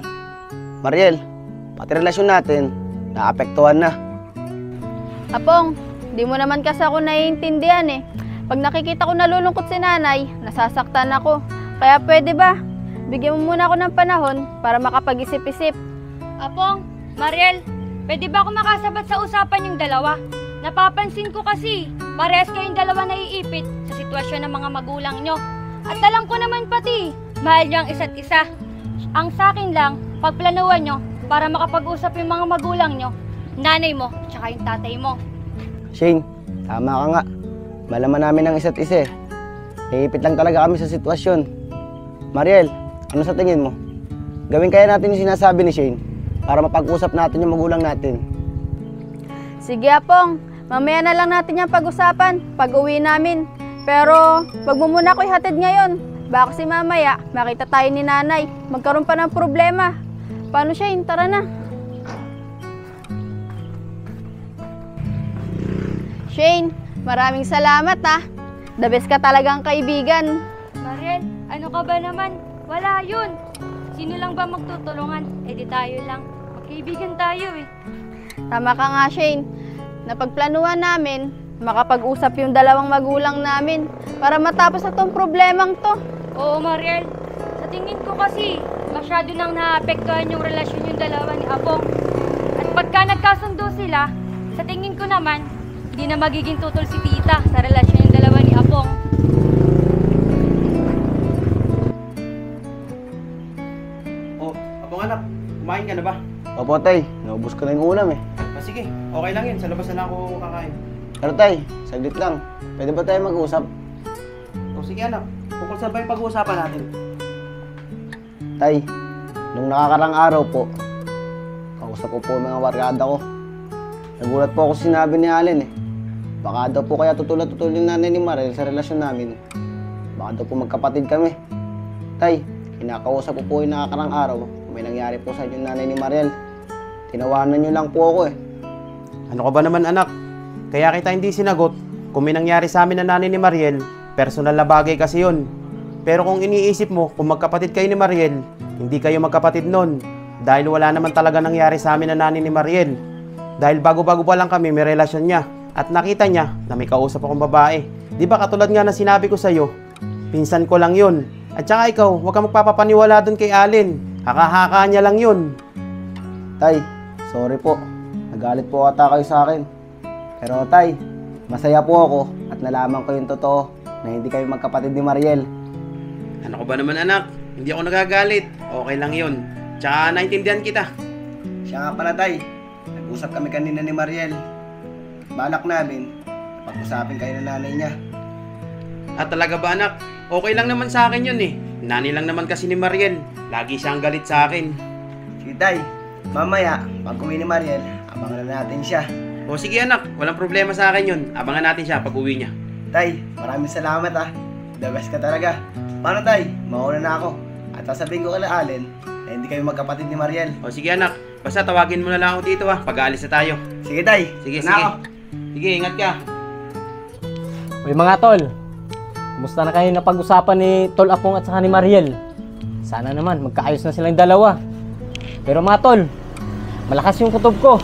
Mariel, pati relasyon natin, naapektuhan na. Apong, di mo naman kasi ako naiintindihan eh. Pag nakikita ko nalulungkot si nanay, nasasaktan ako. Kaya pwede ba? Bigyan mo muna ako ng panahon para makapag-isip-isip. Apong, Mariel, pwede ba ako makasabat sa usapan yung dalawa? Napapansin ko kasi, parehas kayong dalawa naiipit sa sitwasyon ng mga magulang nyo. At alam ko naman pati, mahal nyo ang isa't isa. Ang sakin lang, pagplanuhan nyo para makapag-usap yung mga magulang nyo, nanay mo, tsaka yung tatay mo. Shane, tama ka nga. Malaman namin ang isa't isa eh. Naiipit lang talaga kami sa sitwasyon. Mariel, ano sa tingin mo? Gawin kaya natin yung sinasabi ni Shane para mapag-usap natin yung magulang natin. Sige Apong, mamaya na lang natin yung pag-usapan pag uwi namin. Pero wag mo muna ako ihatid ngayon. Baka si mamaya makita tayo ni nanay, magkaroon pa ng problema. Paano Shane? Tara na. Shane, maraming salamat ah. The best ka talagang kaibigan. Mariel, ano ka ba naman? Wala yun. Sino lang ba magtutulungan? Eh di tayo lang. Magkaibigan tayo eh. Tama ka nga Shane. Napagplanuhan namin, makapag-usap yung dalawang magulang namin para matapos na tong problemang to. Oo Mariel, sa tingin ko kasi masyado nang naapektuhan yung relasyon yung dalawa ni Apong. At pagka nagkasundo sila, sa tingin ko naman, hindi na magiging tutol si tita sa relasyon yung dalawa ni Apong. Oh, Apong anak, kumain ka na ba? Opo tay, naubos ko na yung ulam eh. Sige, okay lang yun. Sa labas na lang ako kakain. Pero tay, saglit lang. Pwede ba tayo mag-usap? O sige anak, tungkol sa ba yung pag-uusapan natin? Tay, nung nakakarang araw po, kausap ko po mga barkada ko. Nagulat po ako sa sinabi ni Allen eh. Baka daw po kaya tutulad-tutulad yung nanay ni Mariel sa relasyon namin. Baka daw po magkapatid kami. Tay, kinakausap ko po yung nakakarang araw. May nangyari po sa inyo nanay ni Mariel. Tinawanan nyo lang po ako eh. Ano ka ba naman anak? Kaya kita hindi sinagot. Kung may nangyari sa amin na nanay ni Mariel, personal na bagay kasi yun. Pero kung iniisip mo, kung magkapatid kayo ni Mariel, hindi kayo magkapatid nun. Dahil wala naman talaga nangyari sa amin na nanay ni Mariel. Dahil bago-bago pa lang kami, may relasyon niya. At nakita niya na may kausap akong babae. Di ba katulad nga na sinabi ko sa'yo, pinsan ko lang yun. At saka ikaw, huwag kang magpapapaniwala dun kay Allen. Haka-haka niya lang yun. Tay, sorry po. Nagalit po ata kayo sa akin. Pero tay, masaya po ako at nalaman ko yung totoo na hindi kayo magkapatid ni Mariel. Ano ko ba naman anak? Hindi ako nagagalit. Okay lang yun. Tsaka naintindihan kita. Siya nga pala tay, nag-usap kami kanina ni Mariel. Balak namin, pag-usapin kayo ng nanay niya. At talaga ba anak? Okay lang naman sa akin yun eh. Nani lang naman kasi ni Mariel. Lagi siyang galit sa akin. Sige tay, mamaya, pag uwi ni Mariel, abangan na natin siya. O sige anak, walang problema sa akin yun. Abangan natin siya pag uwi niya. Tay, maraming salamat ah. The best ka talaga. Paano tay? Mauna na ako. At sasabihin ko kay Allen Eh, hindi kayo magkapatid ni Mariel. O sige anak, basta tawagin mo na lang ako dito pag-aalis na tayo. Sige, tay. Sige, Na sige. ako. Sige, ingat ka. Uy mga tol, kumusta na kayo napag-usapan ni Tol Apong at saka ni Mariel? Sana naman magkaayos na silang dalawa. Pero mga tol, malakas yung kutob ko.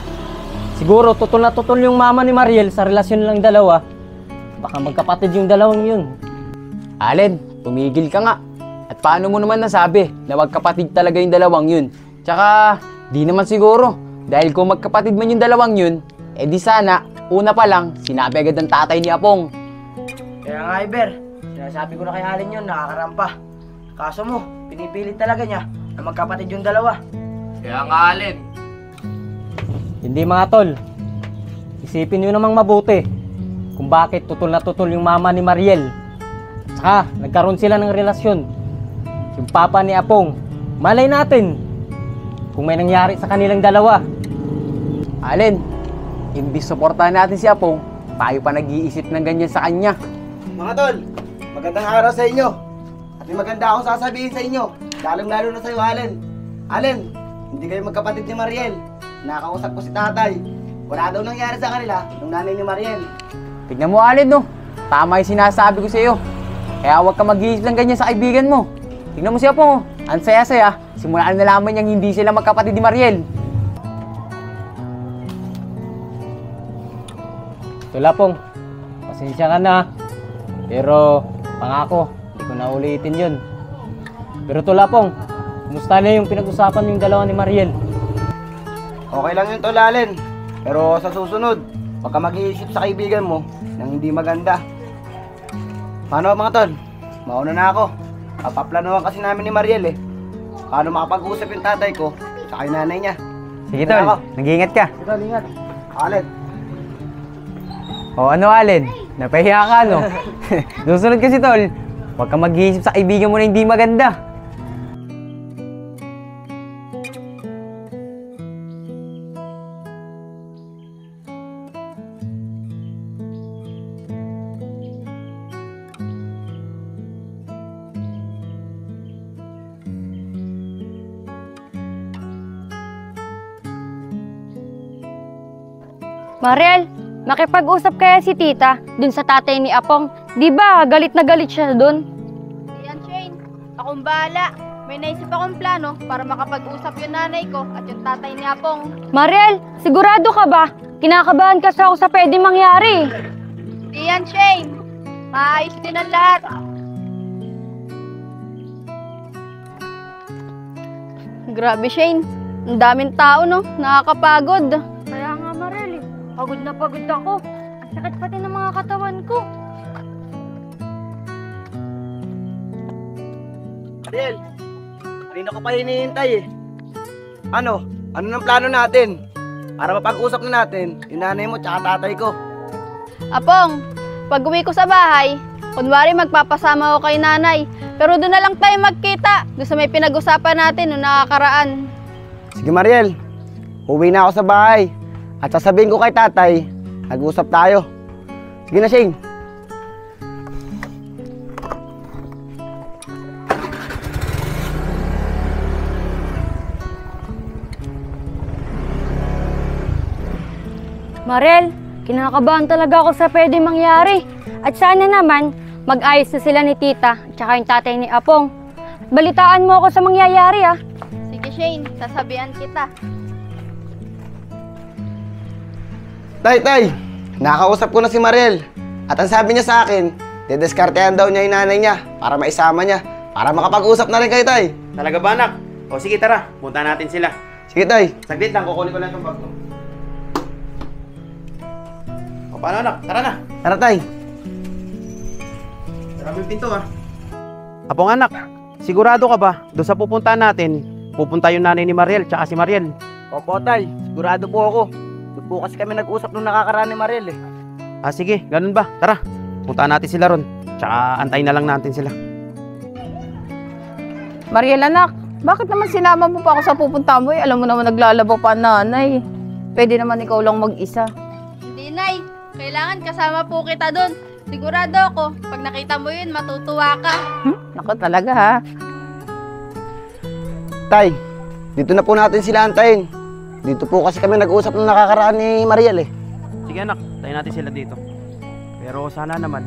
Siguro tutol na tutol yung mama ni Mariel sa relasyon nilang dalawa. Baka magkapatid yung dalawang yun. Allen, tumigil ka nga. At paano mo naman nasabi na magkapatid talaga yung dalawang yun? Tsaka, di naman siguro. Dahil kung magkapatid man yung dalawang yun, eh di sana, una pa lang, sinabi agad ng tatay ni Apong. Kaya nga, Iber, sinasabi ko na kay Allen yun, nakakarampa. Kaso mo, pinipilit talaga niya na magkapatid yung dalawa. Kaya nga, Allen. Hindi mga tol, isipin nyo namang mabuti kung bakit tutol na tutol yung mama ni Mariel. Tsaka, nagkaroon sila ng relasyon. Yung papa ni Apong, malay natin kung may nangyari sa kanilang dalawa. Allen, imbis suportahan natin si Apong, tayo pa nag-iisip ng ganyan sa kanya. Mga tol, magandang araw sa inyo. At may maganda akong sasabihin sa inyo. Lalong-lalo na sa'yo, Allen. Allen, hindi kayo magkapatid ni Mariel. Nakausap ko si tatay. Wala daw nangyari sa kanila nung nanay ni Mariel. Tignan mo, Allen, no? Tama yung sinasabi ko sa iyo. Kaya huwag ka mag-iisip ng ganyan sa kaibigan mo. Tignan mo si Apong, oh. Ang saya-saya. Simula na nalaman niyang hindi sila magkapatid ni Mariel. Tol Apong, pasensya ka na. Pero, pangako, hindi ko na ulitin yun. Pero Tol Apong, kumusta na yung pinag-usapan yung dalawa ni Mariel? Okay lang yun, Tol Allen. Pero sa susunod, huwag ka mag-iisip sa kaibigan mo nang hindi maganda. Paano mga tol? Mauna na ako. Papaplanuhan kasi namin ni Mariel paano makapag-usap yung tatay ko sa kay nanay niya. Sige, Tol. Nag-iingat ka. Tol, ingat. Allen. O ano, Allen? Napahiya ka, no? Susunod kasi, Tol. Huwag ka mag-iisip sa kaibigan mo na hindi maganda. Mariel, makipag-usap kaya si tita dun sa tatay ni Apong. Di ba galit na galit siya dun? Yan, Shane. Akong bahala. May naisip akong plano para makapag-usap yung nanay ko at yung tatay ni Apong. Mariel, sigurado ka ba? Kinakabahan kasi ako sa pwede mangyari. Di yan, Shane. Maayos din ang lahat. Grabe, Shane. Ang daming tao, no? Nakakapagod. Kaya nga, Mariel, pagod na pagod ako. Ang sakit pati ng mga katawan ko. Mariel, kanina ko pa hinihintay Ano? Ano ng plano natin? Para mapag-usap na natin yung nanay mo tsaka tatay ko. Apong, pag uwi ko sa bahay, kunwari magpapasama ako kay nanay. Pero doon na lang tayo magkita. Doon sa may pinag-usapan natin noong nakakaraan. Sige Mariel, uwi na ako sa bahay. At sasabihin ko kay tatay, nag-usap tayo. Sige na, Shane. Mariel, kinakabahan talaga ako sa pwede mangyari. At sana naman, mag-ayos na sila ni tita at saka yung tatay ni Apong. Balitaan mo ako sa mangyayari, ah. Sige, Shane. Sasabihan kita. Tay, nakausap ko na si Mariel. At ang sabi niya sa akin, dedeskartehan daw niya yung nanay niya para maisama niya. Para makapag-usap na rin kayo, tay. Talaga ba, anak? O sige, tara. Punta natin sila. Sige, tay. Saglit lang, kukunin ko lang itong bag ko. O paano, anak? Tara na. Tara, tay. Sarap yung pinto, Apong anak, sigurado ka ba? Doon sa pupuntahan natin, pupunta yung nanay ni Mariel tsaka si Mariel. Opo, tay. Sigurado po ako. Doon po kasi kami nag-usap nung nakakaraan ni Mariel Sige, ganun ba? Tara, puntahan natin sila ron. Tsaka antayin na lang natin sila. Mariel, anak, bakit naman sinama mo pa ako sa pupunta mo? Alam mo naman naglalabaw pa ang nanay. Pwede naman ikaw lang mag-isa. Hindi, Nay. Kailangan kasama po kita doon. Sigurado ako, pag nakita mo yun, matutuwa ka. Naku talaga ha. Tay, dito na po natin sila antayin. Dito po kasi kami nag-usap nung nakakaraan ni Mariel eh. Sige anak, tayo natin sila dito. Pero sana naman,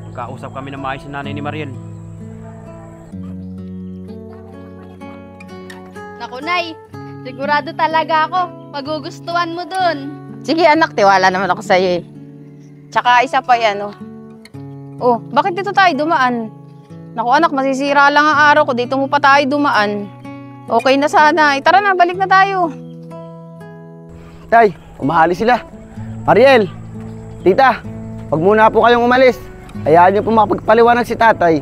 magkausap kami ng maayos ng nanay ni Mariel. Naku, Nay. Sigurado talaga ako. Magugustuhan mo dun. Sige anak, tiwala naman ako sa'yo eh. Tsaka isa pa yan, oh. Oh, bakit dito tayo dumaan? Naku anak, masisira lang ang araw ko. Dito mo pa tayo dumaan. Okay na sana. Tara na, balik na tayo. Tay, umahali sila. Mariel, tita, wag muna po kayong umalis. Hayaan niyo po makapagpaliwanag si tatay.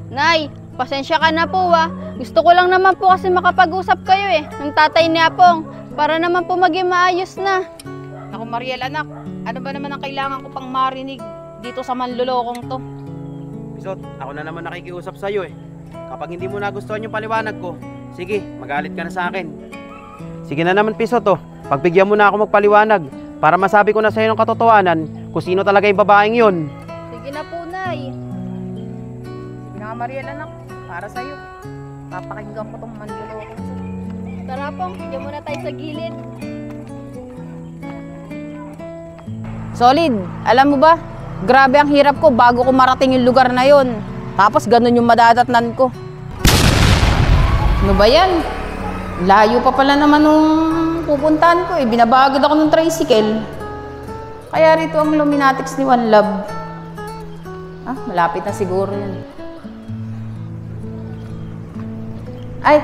Nay, pasensya ka na po Gusto ko lang naman po kasi makapag-usap kayo ng tatay ni Apong. Para naman po maging maayos na. Naku Mariel anak, ano ba naman ang kailangan ko pang marinig dito sa manlulokong to? Pisot, ako na naman nakikiusap sa'yo eh. Kapag hindi mo nagustuhan yung paliwanag ko, sige, magalit ka na sa akin. Sige na naman Pisot oh, pagbigyan mo na ako magpaliwanag para masabi ko na sa'yo ng katotohanan kung sino talaga yung babaeng yun. Sige na po, Nay. Sige na nga Mariel anak, para sa'yo. Papakinggan ko tong manlulokong to. Tara Pong, diyan muna tayo sa gilid. Solid, alam mo ba? Grabe ang hirap ko bago ko marating yung lugar na yon. Tapos ganun yung madadatnan ko. Ano ba yan? Layo pa pala naman nung pupuntahan ko eh. Binabagod ako ng tricycle. Kaya rito ang Luminatics ni One Love. Ah, malapit na siguro yan. Ay,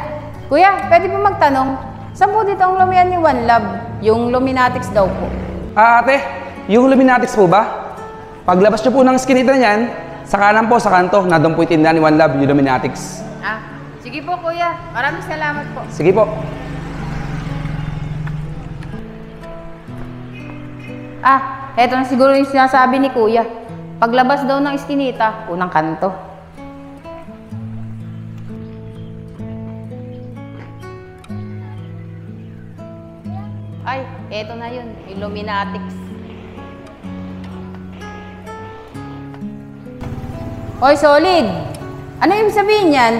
kuya, pwede po magtanong? Saan po dito ang lumian ni One Love? Yung Luminatics daw po. Ate, yung Luminatics po ba? Paglabas nyo po ng skinita niyan, sa kanan po, sa kanto, na doon po yung tindahan ni One Love, yung Luminatics. Ah, sige po kuya. Maraming salamat po. Sige po. Ah, eto na siguro yung sinasabi ni kuya. Paglabas daw ng iskinita, unang kanto. Ay, eto na yun. Illuminatics. Hoy, Solid! Ano yung sabihin yan?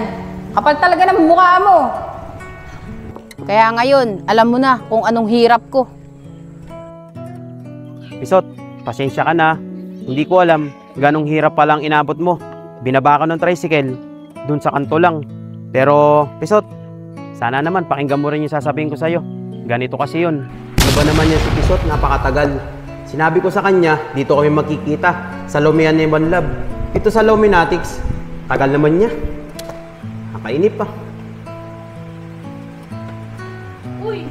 Kapal talaga ng mukha mo. Kaya ngayon, alam mo na kung anong hirap ko. Pisot, pasensya ka na. Hindi ko alam ganong hirap palang inabot mo. Binaba ka ng tricycle, dun sa kanto lang. Pero, Pisot, sana naman pakinggan mo rin yung sasabihin ko sa'yo. Ganito kasi yun. Ano ba naman yan si Pisot? Napakatagal. Sinabi ko sa kanya, dito kami magkikita sa lumian ni One Love. Ito sa Luminatics. Tagal naman niya. Nakainip pa. Uy!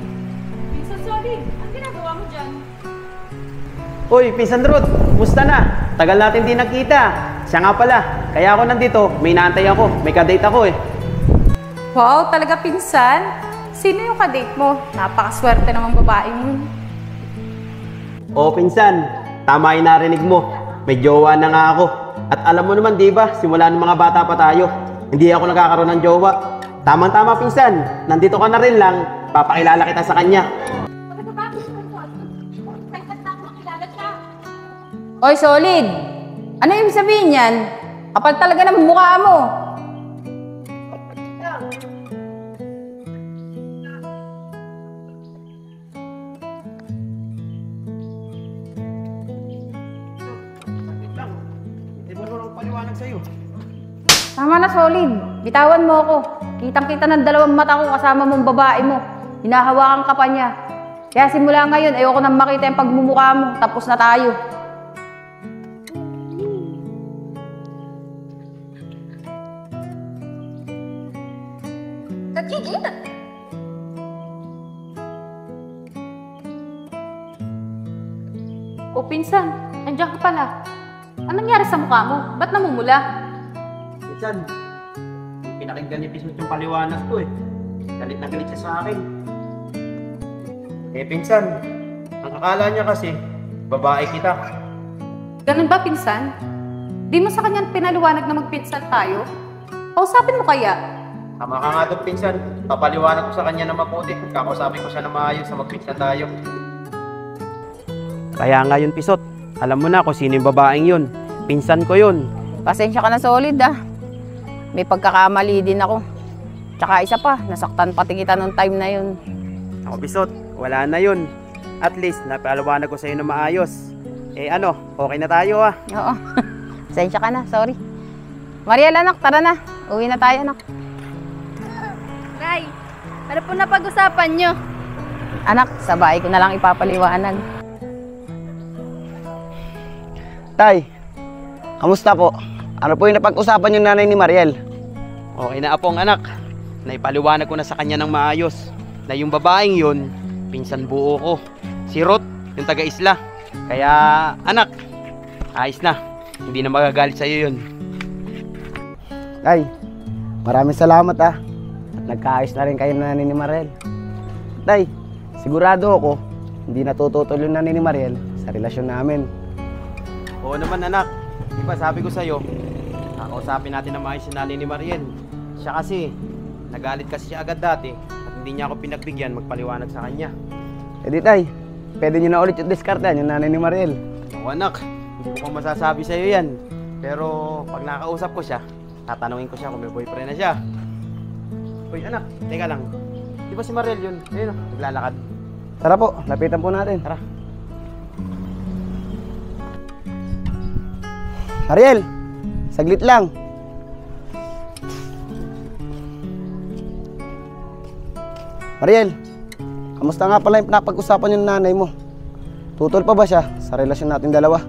Pinsan Solid, ang ginagawa mo dyan? Uy, Pinsan Ruth, kumusta na? Tagal natin di nakita. Siya nga pala, kaya ako nandito, may inaantay ako, may kadate ako eh. Wow, talaga pinsan? Sino yung kadate mo? Napakaswerte namang babae mo. Oo, Pinsan, tama yung narinig mo. May jowa na nga ako. At alam mo naman, di ba, simula ng mga bata pa tayo, hindi ako nagkakaroon ng jowa. Tamang-tama, Pinsan, nandito ka na rin lang, papakilala kita sa kanya. Hoy, Solid! Ano yung sabihin yan? Kapal talaga ng mukha mo. Tama na, Solid. Bitawan mo ako. Kitang-kita ng dalawang mata ko kasama mong babae mo. Hinahawakan ka pa niya. Kaya simula ngayon, ayoko nang makita yung pagmumukha mo. Tapos na tayo. O pinsan, nandiyan ka pala. Anong nangyari sa mukha mo? Ba't namumula? Pinsan, pinakinggan ni Pisot yung paliwanag ko eh. Galit na galit siya sa akin. Eh Pinsan, ang akala niya kasi, babae kita. Ganun ba, pinsan? Di mo sa kanya pinaliwanag na magpinsan tayo? Kausapin mo kaya? Tama ka nga doon, Pinsan. Papaliwanag ko sa kanya na mabuti. Kakausapin ko siya na maayos na magpinsan tayo. Kaya nga yun, Pisot. Alam mo na kung sino yung babaeng yun. Pinsan ko yun. Pasensya ka na, Solid ah. May pagkakamali din ako. Tsaka isa pa, nasaktan pati kita nung time na yun. Ako Bisot, wala na yun. At least, napaliwanag ko sa'yo na maayos. Okay na tayo ah. Oo. Sensya ka na, sorry. Mariel, anak, tara na. Uwi na tayo, anak. Nay, ano po napag-usapan nyo? Anak, sa bahay ko na lang ipapaliwanag. Tay, kamusta po? Ano po yung napag-usapan yung nanay ni Mariel? Okay na Apong anak. Naipaliwanag ko na sa kanya ng maayos na yung babaeng yun, pinsan buo ko. Si Ruth, yung taga-isla. Kaya anak, ayos na. Hindi na magagalit sa'yo yun. Tay, maraming salamat ah. At nagkaayos na rin kayo ng nanay ni Mariel. Tay, sigurado ako, hindi natututol yung nanay ni Mariel sa relasyon namin. Oo naman anak. Diba sabi ko sa'yo, kakausapin natin na maayos si nanay ni Mariel. Siya kasi, nagalit kasi siya agad dati at hindi niya ako pinagbigyan magpaliwanag sa kanya. Eh di tay, pwede nyo na ulit yung diskartehan yung nanay ni Mariel. Oo anak, hindi ko pa masasabi sa'yo yan. Pero pag nakausap ko siya, tatanungin ko siya kung may boyfriend na siya. Uy anak, teka lang. Di ba si Mariel yun? Ayun, naglalakad. Tara po, lapitan po natin. Tara. Mariel, saglit lang. Mariel, kamusta nga pala yung napag-usapan yung nanay mo? Tutol pa ba siya sa relasyon natin dalawa?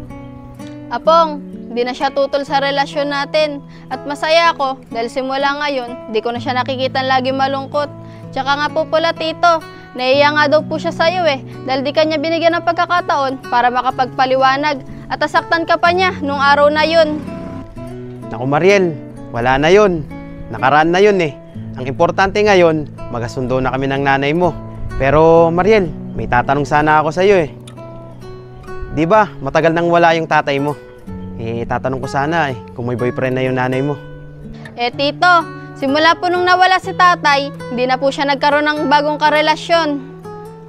Apong, di na siya tutol sa relasyon natin. At masaya ako dahil simula ngayon, di ko na siya nakikita lagi malungkot. Tsaka nga po pala tito, naiya nga daw po siya sa'yo dahil di kanya binigyan ng pagkakataon para makapagpaliwanag at asaktan ka pa niya nung araw na yun. Naku Mariel, wala na yun. Nakaraan na yun Ang importante ngayon, magasundo na kami ng nanay mo. Pero Mariel, may tatanong sana ako sa'yo Di ba, matagal nang wala yung tatay mo. Tatanong ko sana kung may boyfriend na yung nanay mo. Tito, simula po nung nawala si tatay, hindi na po siya nagkaroon ng bagong karelasyon.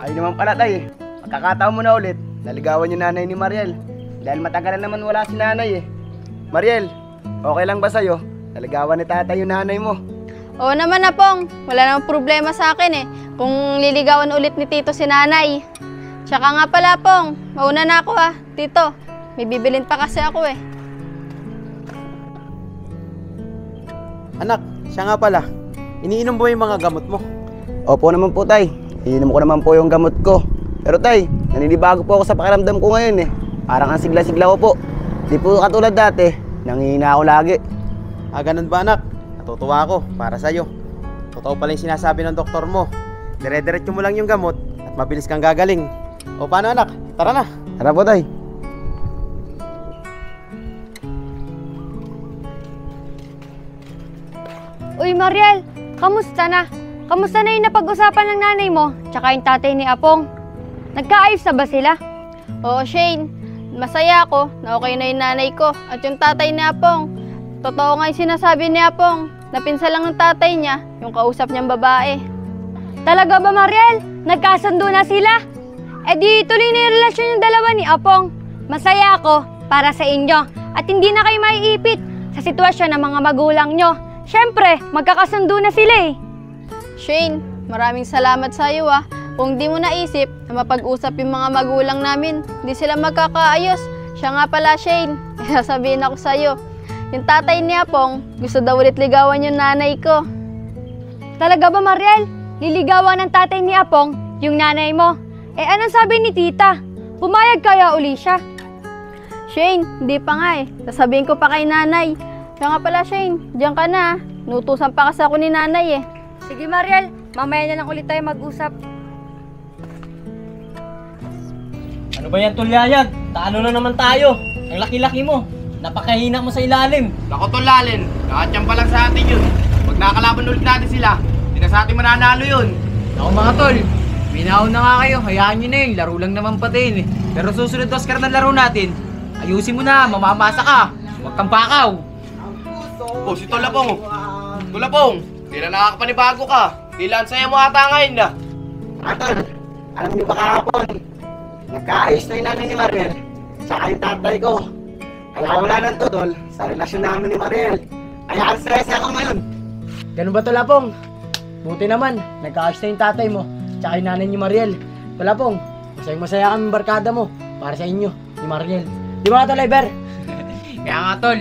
Ayun naman pala tay, magkakataon mo na ulit, naligawan yung nanay ni Mariel. Dahil matagal na naman wala si nanay Mariel, okay lang ba sa'yo? Naligawan ni tatay yung nanay mo. Oo naman Apong, wala namang problema sa akin kung liligawan ulit ni tito si nanay. Tsaka nga pala Apong, mauna na ako tito, may bibilin pa kasi ako Anak, siya nga pala, iniinom mo yung mga gamot mo? Opo naman po tay, iinom ko naman po yung gamot ko. Pero tay, naninibago po ako sa pakiramdam ko ngayon Parang ang sigla-sigla ko po. Di po katulad dati, nangihina ako lagi. Ganun ba anak? Natutuwa ako para sa'yo. Totoo pala yung sinasabi ng doktor mo. Dire-diretso mo lang yung gamot at mabilis kang gagaling. O paano anak? Tara na. Tara po tay. Uy Mariel, kamusta na? Kamusta na yung napag-usapan ng nanay mo tsaka yung tatay ni Apong? Nagkaayos na ba sila? Oo Shane, masaya ako na okay na yung nanay ko at yung tatay ni Apong. Totoo nga yung sinasabi ni Apong, napinsa lang ng tatay niya yung kausap niyang babae. Talaga ba Mariel? Nagkasundo na sila? Di tuloy na yung relasyon yung dalawa ni Apong. Masaya ako para sa inyo at hindi na kayo maiipit sa sitwasyon ng mga magulang nyo. Siyempre, magkakasundo na sila Shane, maraming salamat sa iyo Kung di mo naisip na mapag-usap yung mga magulang namin, di sila magkakaayos. Siya nga pala Shane, sasabihin ako sa iyo. Yung tatay ni Apong, gusto daw ulit ligawan yung nanay ko. Talaga ba Mariel? Liligawan ng tatay ni Apong yung nanay mo? Anong sabi ni tita? Pumayag kaya uli siya? Shane, hindi pa nga sasabihin ko pa kay nanay. Siya nga pala Shane, diyan ka na. Nutusan pa kasi ako ni nanay Sige Mariel, mamaya na lang ulit tayo mag-usap. Ano ba yan Tulyayag? Taano na naman tayo? Ang laki-laki mo. Napakahina mo sa ilalim. Nako tol Lalen, nakatiyang pa lang sa atin yun. Pag nakakalaban ulit natin sila, hindi na sa atin mananalo yun. Ako mga tol, minahon na nga kayo, hayaan nyo na yun, laro lang naman pati Pero susunod Oscar na laro natin, ayusin mo na, mamamasa ka, huwag kang pakaw. Si Tolapong. Tolapong, hindi na nakakapanibago ka. Kailan saya mo ata ngayon na. Atol, alam niyo ba kahapon? Nagkaayos na yung nanay ni Mariel, tsaka yung tatay ko. Kaya wala nang tutol sa relasyon namin ni Mariel. Kaya ang stress ako ngayon. Ganun ba Tolapong? Buti naman, nagkaayos na yung tatay mo, tsaka yung nanay ni Mariel. Wala pong, masaya kami barkada mo para sa inyo, ni Mariel. Di ba Tol Iber? Kaya nga tol,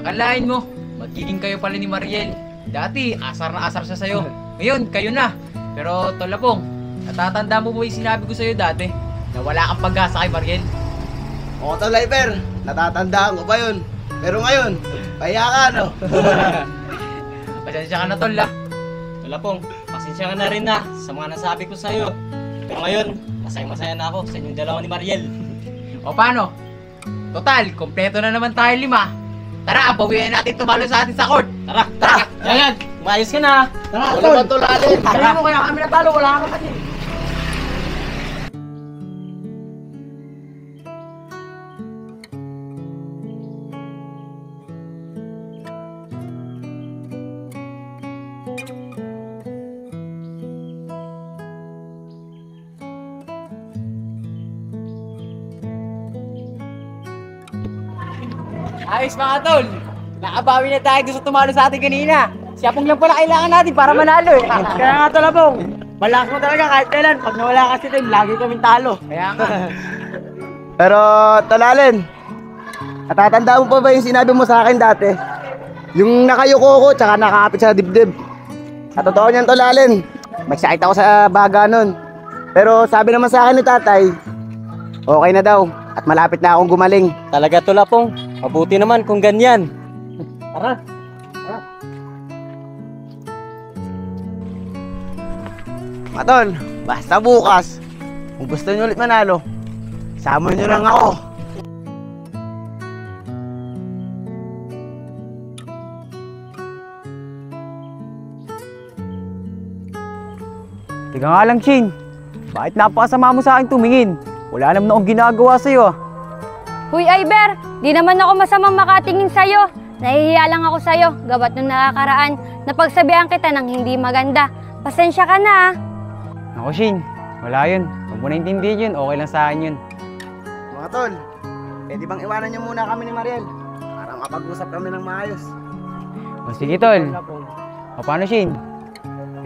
akalain mo, magiging kayo pala ni Mariel. Dati, asar na asar siya sa'yo. Ngayon, kayo na. Pero tol Apong, natatanda mo ba yung sinabi ko sa'yo dati? Na wala kang pag-asa kay Mariel? Oo, Tol Iber, natatandaan ko pa yun. Pero ngayon, pahiya ka, no? Pasensya ka na tol ah. Wala pong, pasensya ka na rin na sa mga nasabi ko sa'yo. Pero ngayon, masaya na ako sa inyong dalawa ni Mariel. O paano? Total, kompleto na naman tayo 5. Tara, bawian natin tumalo sa atin sa court. Tara, tara, yan, umayos ka na. Tara, Tol! Tol, alin! Sabi mo kaya kami natalo, wala ka kasi. Ayos mga tol, nakabawi na tayo gusto tumalo sa atin kanina. Si Apong lang pala kailangan natin para manalo eh. Kaya nga Tol Apong, malakas mo talaga kahit kailan. Pag nawala kasi tayo, lagi kaming talo. Kaya nga. Pero, Tol Allen, natatanda mo pa ba yung sinabi mo sa akin dati? Yung nakayuko ko, tsaka nakakapit sa dibdib. Sa totoo niyan, Tol Allen, magsakit ako sa baga nun. Pero sabi naman sa akin ni tatay, okay na daw at malapit na akong gumaling. Talaga Tol Apong, mabuti naman kung ganyan. Tara. Mga tol, basta bukas, kung gusto nyo ulit manalo, sama nyo lang ako. Tiga nga lang, Shane. Bakit napakasama mo sa akin tumingin? Wala naman akong ginagawa sa'yo ah. Huy, Iber, di naman ako masamang makatingin sa'yo. Nahihiya lang ako sa'yo, gabat nung nakakaraan. Napagsabihan kita ng hindi maganda. Pasensya ka na ah. Ako, Shane. Wala yun. Huwag mo naintindihin yun. Okay lang sa akin yun. Mga tol, pwede bang iwanan nyo muna kami ni Mariel? Para mapag-usap kami ng maayos. O sige, tol. O paano, Shane?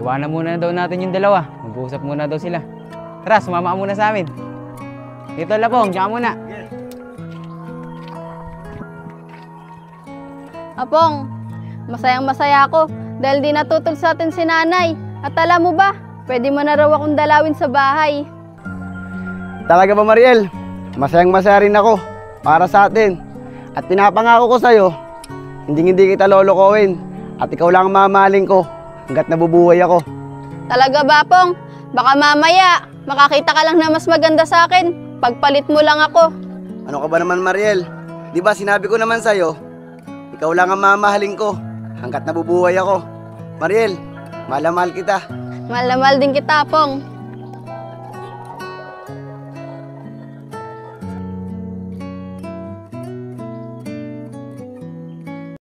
Iwanan muna daw natin yung dalawa. Mag-uusap muna daw sila. Tara, sumama ka muna sa amin. Dito, Lapong. Diyan ka muna. Apong, masayang masaya ako dahil di natutol sa atin si nanay. At alam mo ba, pwede mo na raw akong dalawin sa bahay. Talaga ba, Mariel? Masayang masaya rin ako para sa atin. At pinapangako ko sa'yo, hindi kita lolokohin. At ikaw lang ang mamahalin ko hanggat nabubuhay ako. Talaga ba, Apong? Baka mamaya, makakita ka lang na mas maganda sa akin. Pagpalit mo lang ako. Ano ka ba naman, Mariel? Di ba sinabi ko naman sa'yo, ikaw lang ang mamahalin ko hanggat nabubuhay ako. Mariel, mahal na mahal kita. Mahal na mahal din kita, Apong.